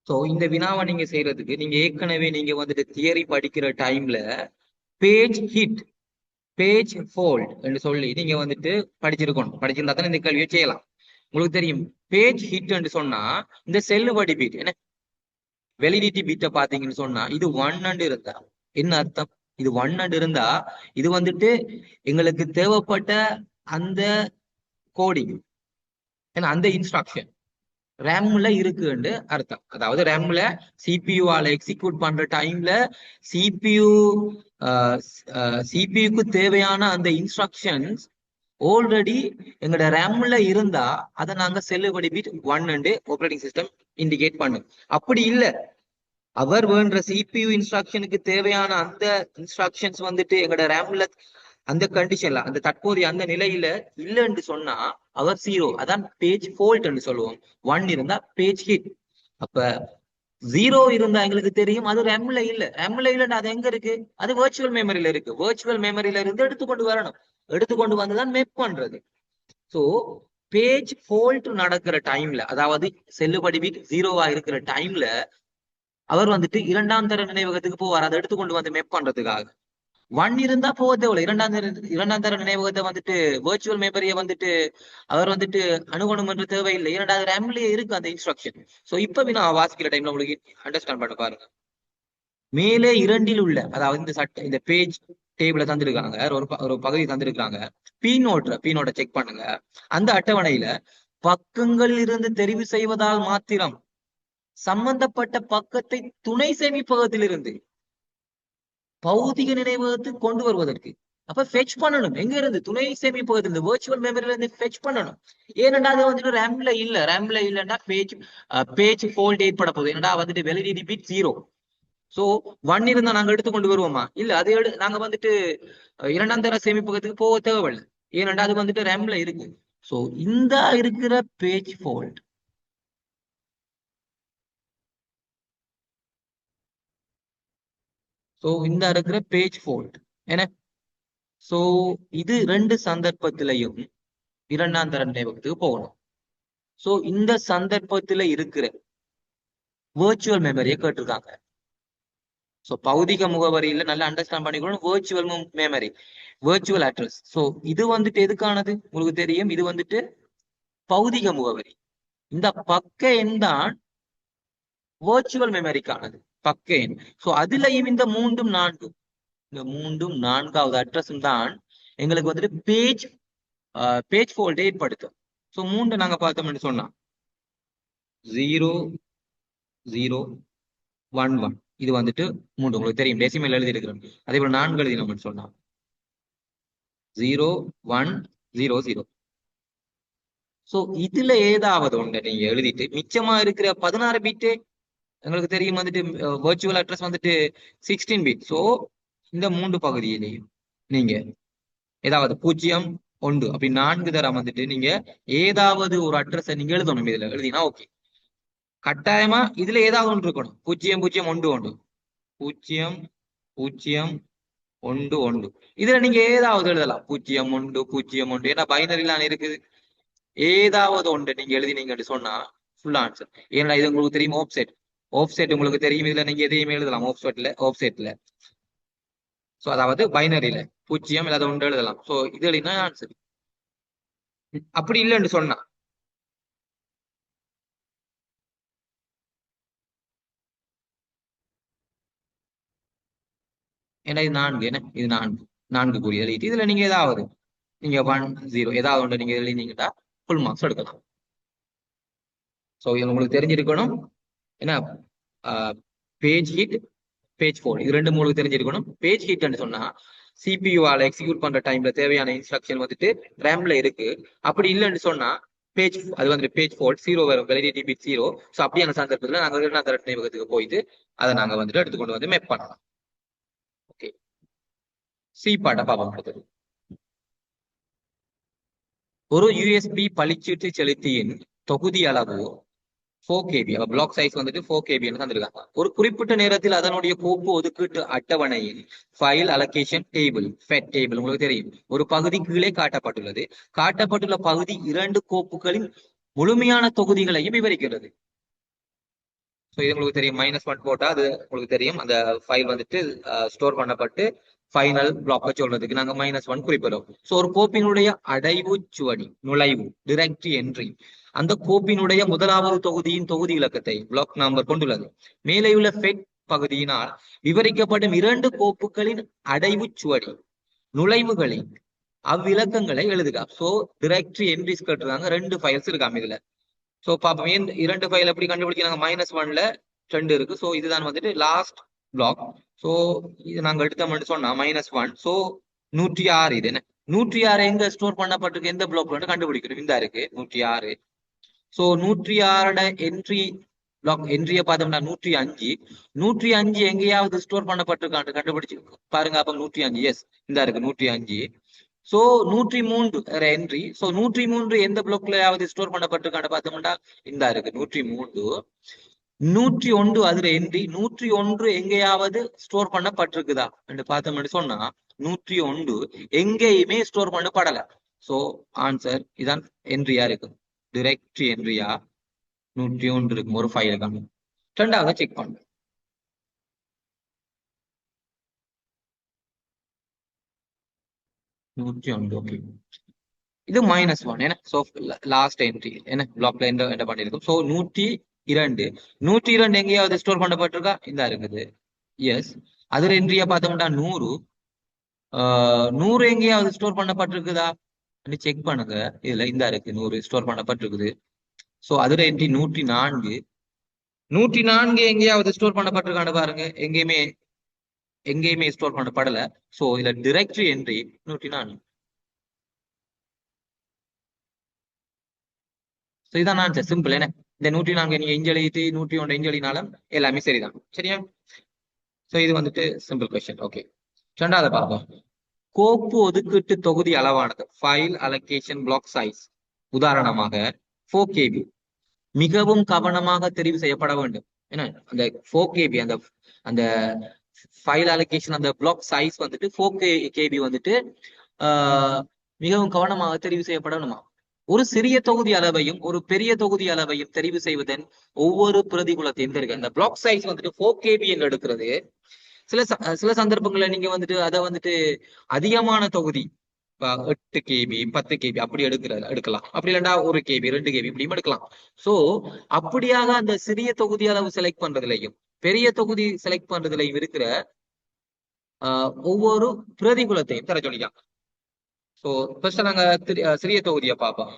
ஸோ இந்த வினாவை நீங்க செய்யறதுக்கு நீங்க ஏற்கனவே நீங்க வந்துட்டு தியரி படிக்கிற டைம்ல பேஜ் ஃபோல்ட் என்று சொல்லி நீங்க வந்துட்டு படிச்சிருந்தா தான் இந்த கேள்வியை செய்யலாம். உங்களுக்கு தெரியும் பேஜ் ஹிட் என்று சொன்னா இந்த செல்லுபடி பீட் என்ன வெலிடிட்டி பீட்டை பாத்தீங்கன்னு சொன்னா இது 1 இருந்தா என்ன அர்த்தம்? இது 1 இருந்தா இது வந்துட்டு எங்களுக்கு தேவைப்பட்ட அந்த கோடிங் ஏன்னா அந்த இன்ஸ்ட்ரக்ஷன் ரேம்ல இருக்குன்னு அர்த்தம். அதாவது ரேம்ல சிபியூ ஆல எக்ஸிக்யூட் பண்ற டைம்ல சிபியூக்கு தேவையான அந்த இன்ஸ்ட்ரக்ஷன்ஸ் ஆல்ரெடி எங்களோட ரேம்ல இருந்தா அதை நாங்க செல்லுபடி பிட் 1 ஆப்பரேட்டிங் சிஸ்டம் இண்டிகேட் பண்ணும். அப்படி இல்லை, அவர் வேண்ட சிபியூ இன்ஸ்ட்ரக்ஷனுக்கு தேவையான அந்த இன்ஸ்ட்ரக்ஷன்ஸ் வந்துட்டு எங்களோட ரேம்ல அந்த கண்டிஷன்ல அந்த தற்போதைய அந்த நிலையில இல்லைன்னு சொன்னா அவர் 0. அதான் பேஜ் ஃபால்ட் சொல்லுவோம். 1 இருந்தா பேஜ் ஹிட். அப்ப 0 இருந்தா எங்களுக்கு தெரியும் அது ரேம்ல இல்லைன்னா அது எங்க இருக்கு? அது வர்ச்சுவல் மெமரியில இருக்கு. வர்ச்சுவல் மெமரியில இருந்து எடுத்துக்கொண்டு வரணும். எடுத்துக்கொண்டு வந்துதான் மேப் பண்றது. சோ பேஜ் ஃபால்ட் நடக்கிற டைம்ல, அதாவது செல்லுபடி பிட் 0வா இருக்கிற டைம்ல அவர் வந்துட்டு 2ஆம் தர நினைவகத்துக்கு போவார், அதை எடுத்துக்கொண்டு வந்து மேப் பண்றதுக்காக. 1 இருந்தா போக தேவையில்ல. 2ஆம் தர நினைவகத்தை வந்துட்டு வர்ச்சுவல் மெமரியை வந்துட்டு அவர் வந்துட்டு அணுகணும் என்று தேவையில்லை. 2வது ரேம்லயே இருக்கு அந்த இன்ஸ்ட்ரக்ஷன். சோ இப்ப நான் வாசிக்கிற டைம்ல உங்களுக்கு அண்டர்ஸ்டாண்ட் பண்ண பாருங்க. மேலே இரண்டில் உள்ள, அதாவது இந்த இந்த பேஜ் டேபிள தந்திருக்காங்க, ஒரு பகுதி தந்திருக்காங்க. பி நோட்டை செக் பண்ணுங்க. அந்த அட்டவணையில பக்கங்களில் இருந்து தெரிவு செய்வதால் மாத்திரம் சம்பந்தப்பட்ட பக்கத்தை துணை சேமிப்பகத்திலிருந்து பௌதிக நினைவகத்துக்கு கொண்டு வருவதற்கு அப்ப ஃபெச் பண்ணணும். எங்க இருந்து? துணை சேமிப்பகத்திலிருந்து, வெர்ச்சுவல் மெமரியில இருந்து ஃபெச் பண்ணணும். ஏனெண்டா அது வந்துட்டு ரேம்ல இல்லைன்னா பேஜ் ஃபோல்ட் ஏற்பட போகுது. ஏன்னா வந்துட்டு வெலிடிட்டி பிட் 0. சோ 1 இருந்தா நாங்க எடுத்து கொண்டு வருவோமா? இல்ல, அது நாங்க வந்துட்டு இரண்டாம் தர சேமிப்பகத்துக்கு போக தேவையில்லை. ஏனெண்டா அது வந்துட்டு ரேம்ல இருக்கு. சோ இந்த இருக்கிற பேஜ் ஃபோல்ட், இந்த இருக்கிற பேஜ் ஃபோல்ட் என்ன? சோ இது ரெண்டு சந்தர்ப்பத்திலையும் இரண்டாம் தர நினைவகத்துக்கு போகணும். சோ இந்த சந்தர்ப்பத்துல இருக்கிற வெர்ச்சுவல் மெமரியை கேட்டிருக்காங்க. சோ பௌதிக முகவரியில நல்லா அண்டர்ஸ்டாண்ட் பண்ணிக்கணும். Virtual memory, virtual address. So இது வந்துட்டு எதுக்கானது உங்களுக்கு தெரியும். இது வந்துட்டு பௌதிக முகவரி. இந்த பக்க எண் தான் வெர்ச்சுவல் மெமரிக்கானது, பக்க எண். சோ அதுலயும் இந்த மூன்றும் நான்காவது அட்ரஸும் தான் எங்களுக்கு வந்துட்டு பேஜ் ஃபோல்டை ஏற்படுத்தும். சோ 3 நாங்க பார்த்தோம்னு சொன்னா 0 0 1 1, இது வந்துட்டு 3 உங்களுக்கு தெரியும், டெசிமல் எழுதி இருக்கிறோம். அதே போல 4 எழுதினோம்னு சொன்னா 0 1 0 0. சோ இதுல ஏதாவது ஒண்ணு நீங்க எழுதிட்டு மிச்சமா இருக்கிற 16 பிட்டு எங்களுக்கு தெரியும் வந்துட்டு வெர்ச்சுவல் அட்ரஸ் வந்துட்டு 16 பிட். சோ இந்த 3 பகுதியிலையும் நீங்க ஏதாவது 0 1 அப்படி 4 தரம் வந்துட்டு நீங்க ஏதாவது ஒரு அட்ரஸை நீங்க எழுதணும். இதுல எழுதினா ஓகே. கட்டாயமா இதுல ஏதாவது ஒன்று இருக்கணும். 0 0 1 1 0 0 1 1. இதுல நீங்க ஏதாவது எழுதலாம். 0 1 0 1, ஏன்னா பைனரிலாம் இருக்குது. ஏதாவது ஒன்று நீங்க எழுதினீங்கன்னு சொன்னா ஃபுல் ஆன்சர். ஏன்னா இது உங்களுக்கு தெரியும் ஆஃப்செட் உங்களுக்கு தெரியும். இதுல நீங்க எதையுமே எழுதலாம் ஆஃப்செட்ல. சோ அதாவது பைனரியில 0 இல்லாத ஒன்று எழுதலாம். சோ இது எழுதினா ஆன்சர். அப்படி இல்லைன்னு சொன்னா ஏன்னா இது 4, என்ன இது 4 கூடிய எழுதிட்டு இதுல நீங்க ஏதாவது 1 0 ஏதாவது ஒன்று நீங்க எழுதினீங்கன்னா ஃபுல் மார்க்ஸ் எடுக்கலாம். சோ இது உங்களுக்கு தெரிஞ்சிருக்கணும். என்ன பேஜ் ஹிட், பேஜ் ஃபோல்ட், இது ரெண்டு உங்களுக்கு தெரிஞ்சிருக்கணும். பேஜ் ஹிட்னு சொன்னா சிபியூவால எக்ஸிக்யூட் பண்ற டைம்ல தேவையான இன்ஸ்ட்ரக்ஷன் வந்துட்டு ரேம்ல இருக்கு. அப்படி இல்லைன்னு சொன்னா அது வந்துட்டு பேஜ் ஃபோல்ட் 0 வரும், வெலிடிட்டி பிட் 0. ஸோ அப்படியான சந்தர்ப்பத்தில் நாங்கள் இரண்டாம் தர நினைவகத்துக்கு போயிட்டு அதை நாங்க வந்துட்டு எடுத்துக்கொண்டு வந்து மேப் பண்ணலாம். ஓகே, சி பாட்டை பார்ப்போம். அடுத்தது ஒரு யூஎஸ்பி பளிச்சீட்டு செலுத்தியின் தொகுதி அளவு 4KB, பிளாக் சைஸ் வந்துட்டு 4KB தந்திருக்காங்க. ஒரு குறிப்பிட்ட நேரத்தில் அதனுடைய கோப்பு ஒதுக்கீட்டு அட்டவணையில் file allocation table, fed table உங்களுக்கு தெரியும், ஒரு பகுதி கீழே காட்டப்பட்டுள்ளது. காட்டப்பட்டுள்ள பகுதி 2 கோப்புகளின் முழுமையான தொகுதிகளையும் விவரிக்கிறது. இது உங்களுக்கு தெரியும். -1 போட்டா அது உங்களுக்கு தெரியும், அந்த ஃபைல் வந்துட்டு ஸ்டோர் பண்ணப்பட்டு ஃபைனல் பிளாக் சொல்றதுக்கு நாங்க -1 குறிப்பிடும். சோ ஒரு கோப்பினுடைய அடைவு சுவடி, நுழைவு, டைரக்டரி என்ட்ரி அந்த கோப்பினுடைய முதலாவது தொகுதியின் தொகுதி இலக்கத்தை பிளாக் நம்பர் கொண்டுள்ளது. மேலேயுள்ள ஃபெட் பகுதியினால் விவரிக்கப்படும் 2 கோப்புகளின் அடைவு சுவடி, நுழைவுகளின் அவ்விலக்கங்களை எழுதுக. சோ டைரக்டரி என்ட்ரிஸ் கேட்டுருக்காங்க. 2 ஃபைல்ஸ் இருக்காம இதுல. சோ பாப்போம் 2 ஃபைல் எப்படி கண்டுபிடிக்கிறாங்க. -1ல 2 இருக்கு. சோ இதுதான் வந்துட்டு லாஸ்ட் பிளாக். சோ இது நாங்க எடுத்தோம்னு சொன்னா -1. சோ 106 இது என்ன 106 எங்க ஸ்டோர் பண்ணப்பட்டிருக்கு, எந்த பிளாக்ல கண்டுபிடிக்கணும். இந்த இருக்கு 106. சோ 106 என்ட்ரியை பார்த்தோம்னா 105 எங்கேயாவது ஸ்டோர் பண்ணப்பட்டிருக்கான்னு கண்டுபிடிச்சு பாருங்க. அப்ப 105 எஸ் இந்த இருக்கு 105. So 103 entry. சோ 103 எந்த பிளாக்லயாவது ஸ்டோர் பண்ணப்பட்டிருக்கான்னு பார்த்தோம்னா இந்த இருக்கு 103. 101 அதுல என்ட்ரி. 101 எங்கேயாவது ஸ்டோர் பண்ணப்பட்டிருக்குதா என்று பார்த்தோம்னு சொன்னா 101 எங்கேயுமே ஸ்டோர் பண்ணப்படல. சோ ஆன்சர் இதான் என்ட்ரியா இருக்கு. டைரக்டரி என்ட்ரியா 101 இருக்கும் ஒரு ஃபைலுக்கான. ரெண்டாவது செக் பண்ணுங்க. ஓகே, இது -1 என்ன. சோ லாஸ்ட் என்ட்ரி என்ன பிளாக்ல என்ன பண்ணிருக்கும். சோ 102 எங்கேயாவது ஸ்டோர் பண்ணப்பட்டிருக்கா இந்த இருக்குது. எஸ். அதுல என்ட்ரியா பார்த்தோம்னா 100. 100 எங்கேயாவது ஸ்டோர் பண்ணப்பட்டிருக்குதா செக் பண்ணுங்க. இதுல இந்த இருக்கு 100 ஸ்டோர் பண்ணப்பட்டிருக்குது. சோ அதுல என்ட்ரி 104. 104 எங்கேயாவது ஸ்டோர் பண்ணப்பட்டிருக்கான்னு பாருங்க. எங்கேயுமே ஸ்டோர் பண்ணப்படல. சோ இதுல டைரக்டரி என்ட்ரி 104. சோ இதான் ஆன்சர். சிம்பிள். என்ன இந்த 104 நீங்க இங்க எழுதிட்டு 101 இங்க எழுதினாலும் எல்லாமே சரிதான். சரியா? சோ இது வந்துட்டு சிம்பிள் கொஸ்டின். ஓகே, ரெண்டாவது பார்ப்போம். கோப்பு ஒதுக்கீட்டு தொகுதி அளவானது ஃபைல் அலோகேஷன் பிளாக் சைஸ் உதாரணமாக 4 KB மிகவும் கவனமாக தெரிவு செய்யப்பட வேண்டும். ஏன்னா அந்த 4 KB அந்த அந்த ஃபைல் அலோகேஷன் அந்த பிளாக் சைஸ் வந்துட்டு 4 KB வந்துட்டு மிகவும் கவனமாக தெரிவு செய்யப்படணுமா. ஒரு சிறிய தொகுதி அளவையும் ஒரு பெரிய தொகுதி அளவையும் தெரிவு செய்வதன் ஒவ்வொரு பிரதிகூலத்தையும் தெரிவிக்க. அந்த பிளாக் சைஸ் வந்துட்டு 4 KB என்று எடுக்கிறது. சில சந்தர்ப்பங்கள்ல நீங்க வந்துட்டு அதை வந்துட்டு அதிகமான தொகுதி 8 KB 10 KB அப்படி எடுக்கலாம். அப்படி இல்லைன்னா 1 KB 2 KB இப்படியும் எடுக்கலாம். சோ அப்படியாக அந்த சிறிய தொகுதி அளவு செலக்ட் பண்றதுலையும் பெரிய தொகுதி செலக்ட் பண்றதுலையும் இருக்கிற ஒவ்வொரு பிரதிகூலத்தையும் தர சொல்லிக்கலாம். சோ ஃபர்ஸ்ட் நாங்க சிறிய தொகுதியை பார்ப்போம்.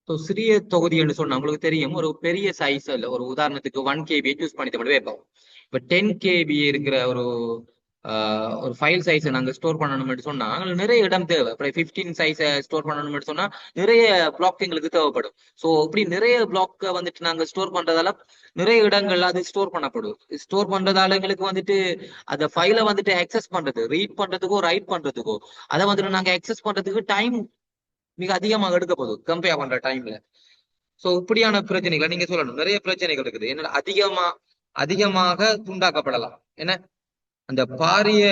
சிறிய தொகுதி என்று சொன்னா உங்களுக்கு தெரியும், ஒரு பெரிய சைஸ் இல்ல. ஒரு உதாரணத்துக்கு 1 KB சூஸ் பண்ணி மட்டும் வைப்போம். இப்ப 10 KB இருக்கிற ஒரு ஃபைல் சைஸை நாங்க ஸ்டோர் பண்ணணும்னு சொன்னா நிறைய இடம் தேவை. 15 சைஸை ஸ்டோர் பண்ணணும்னு சொன்னா நிறைய பிளாக் எங்களுக்கு தேவைப்படும். சோ இப்படி நிறைய பிளாக் வந்துட்டு நாங்க ஸ்டோர் பண்றதால நிறைய இடங்கள்ல அது ஸ்டோர் பண்ணப்படும். ஸ்டோர் பண்றதால எங்களுக்கு வந்துட்டு அந்த ஃபைலை வந்துட்டு அக்சஸ் பண்றது, ரீட் பண்றதுக்கோ ரைட் பண்றதுக்கோ அதை வந்துட்டு நாங்க அக்சஸ் பண்றதுக்கு டைம் மிக அதிகமாக எடுக்க போகுது கம்பேர் பண்ற டைம்ல. சோ இப்படியான பிரச்சனைகளை நீங்க சொல்லணும். நிறைய பிரச்சனைகள் இருக்குது. என்ன அதிகமாக துண்டாக்கப்படலாம். என்ன அந்த பாரிய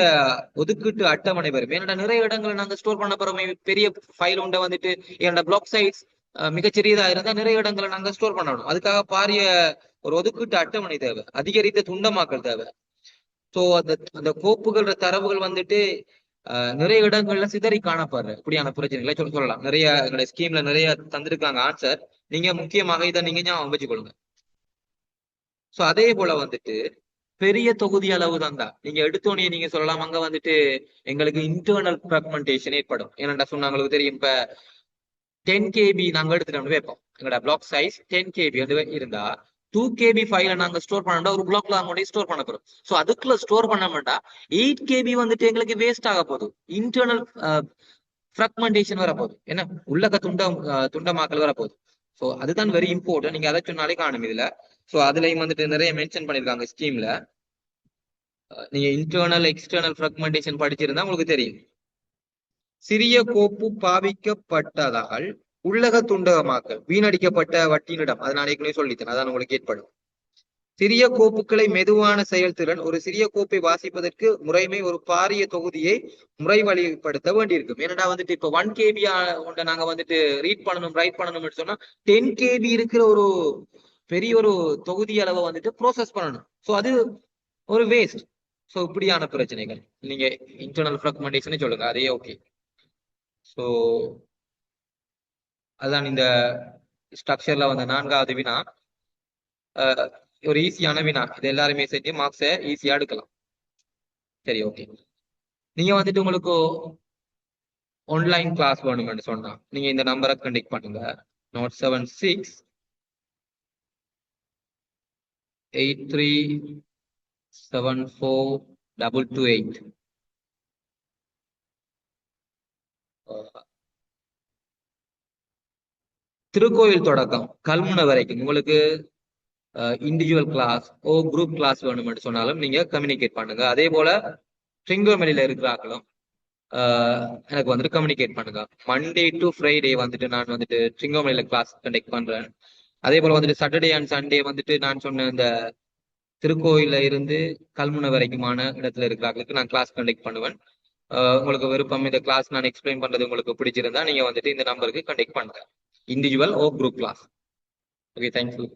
ஒதுக்கீட்டு அட்டவணை வரும். ஏன்னா நிறைய இடங்களை நாங்க ஸ்டோர் பண்ண போறோமே. பெரிய ஃபைல் உண்ட வந்துட்டு என்னோட பிளாக் சைஸ் மிகச்சிறியதா இருந்தா நிறைய இடங்களை நாங்க ஸ்டோர் பண்ணணும். அதுக்காக பாரிய ஒரு ஒதுக்கீட்டு அட்டவணை தேவை, அதிகரித்த துண்டமாக்கல் தேவை. சோ அந்த கோப்புகள் தரவுகள் வந்துட்டு நிறைய இடங்கள்ல சிதறி காணப்படுற இப்படியான பிரச்சனைகளை சொல்லலாம். நிறைய எங்களுடைய ஸ்கீம்ல நிறைய தந்திருக்காங்க ஆன்சர். நீங்க முக்கியமாக இதை நீங்க ஞாபகம் வச்சுக்கொள்ளுங்க. சோ அதே போல வந்துட்டு பெரிய தொகுதி அளவு தான் நீங்க எடுத்தோடனே நீங்க சொல்லலாம் அங்க வந்துட்டு எங்களுக்கு இன்டர்னல் ஃப்ராக்மெண்டேஷன் ஏற்படும். ஏன்னா சொன்னாங்களுக்கு தெரியும். இப்ப 10 KB நாங்க எடுத்துட்டு வைப்போம். எங்களோட பிளாக் சைஸ் 10 KB இருந்தா 2 KB ஃபைல நாங்க ஸ்டோர் பண்ணா ஒரு பிளாக்ல அங்க ஸ்டோர் பண்ண போறோம். சோ அதுக்குள்ள ஸ்டோர் பண்ண மாட்டா 8 KB வந்துட்டு எங்களுக்கு வேஸ்ட் ஆக போகுது. இன்டர்னல் ஃப்ராக்மெண்டேஷன் வரப்போகுது. என்ன உள்ளக துண்டமாக்கல் வரப்போகுது. சோ அதுதான் வெரி இம்பார்ட்டன்ட். நீங்க அதை சொன்னாலே காணும் இதுல. சோ அதுலயும் வந்துட்டு நிறைய மென்ஷன் பண்ணிருக்காங்க ஸ்கீம்ல. நீங்க இன்டர்னல் எக்ஸ்டர்னல் ஃப்ராக்மெண்டேஷன் படிச்சிருந்தா உங்களுக்கு தெரியும். சிறிய கோப்பு பாவிக்கப்பட்டதால் உள்ளக துண்டகமாக்கல் வீணடிக்கப்பட்ட வட்டியினிடம். அதை நான் ஏற்கனவே சொல்லித்தேன். அதான் உங்களுக்கு ஏற்படும். சிறிய கோப்புகளை மெதுவான செயல்திறன். ஒரு சிறிய கோப்பை வாசிப்பதற்கு முறைமை ஒரு பாரிய தொகுதியை முறை வழிப்படுத்த வேண்டியிருக்கும். ஏன்னா வந்துட்டு இப்ப 1 KB நாங்க வந்துட்டு ரீட் பண்ணணும் ரைட் பண்ணணும்னு சொன்னா 10 KB இருக்கிற ஒரு பெரிய ஒரு தொகுதி அளவை வந்துட்டு ப்ரோசஸ் பண்ணணும். சோ அது ஒரு வேஸ்ட். சோ இப்படியான பிரச்சனைகள் நீங்க இன்டர்னல் ஃப்ராக்மெண்டேஷன் சொல்லுங்க, அதே ஓகே. சோ அதான் இந்த ஸ்ட்ரக்சர்ல வந்த 4வது வினா ஒரு ஈஸியான வினா. இது எல்லாருமே செஞ்சு மார்க்ஸை ஈஸியா எடுக்கலாம். சரி, ஓகே. நீங்க வந்துட்டு உங்களுக்கு ஆன்லைன் கிளாஸ் வேணும்னு சொன்னா நீங்க இந்த நம்பரை கண்டெக்ட் பண்ணுங்க. 076 8374 228. திருக்கோயில் தொடக்கம் கல்முனை வரைக்கும் உங்களுக்கு இண்டிவிஜுவல் கிளாஸ் குரூப் கிளாஸ் வேணும்னு சொன்னாலும் நீங்க கம்யூனிகேட் பண்ணுங்க. அதே போல ட்ரிங்கோமெலியில இருக்கிறாங்களும் எனக்கு வந்துட்டு கம்யூனிகேட் பண்ணுங்க. மண்டே டு ஃப்ரைடே வந்துட்டு நான் வந்துட்டு ட்ரிங்கோமெலியில கிளாஸ் கண்டக்ட் பண்றேன். அதே போல வந்துட்டு சாட்டர்டே அண்ட் சண்டே வந்துட்டு நான் சொன்ன இந்த திருக்கோயில இருந்து கல்முனை வரைக்குமான இடத்துல இருக்கிறாங்களுக்கு நான் கிளாஸ் கண்டக்ட் பண்ணுவேன். உங்களுக்கு விருப்பம் இந்த கிளாஸ் நான் எக்ஸ்பிளைன் பண்றது உங்களுக்கு பிடிச்சிருந்தா நீங்க வந்துட்டு இந்த நம்பருக்கு கண்டக்ட் பண்ணுங்க, individual group class. Okay, thank you.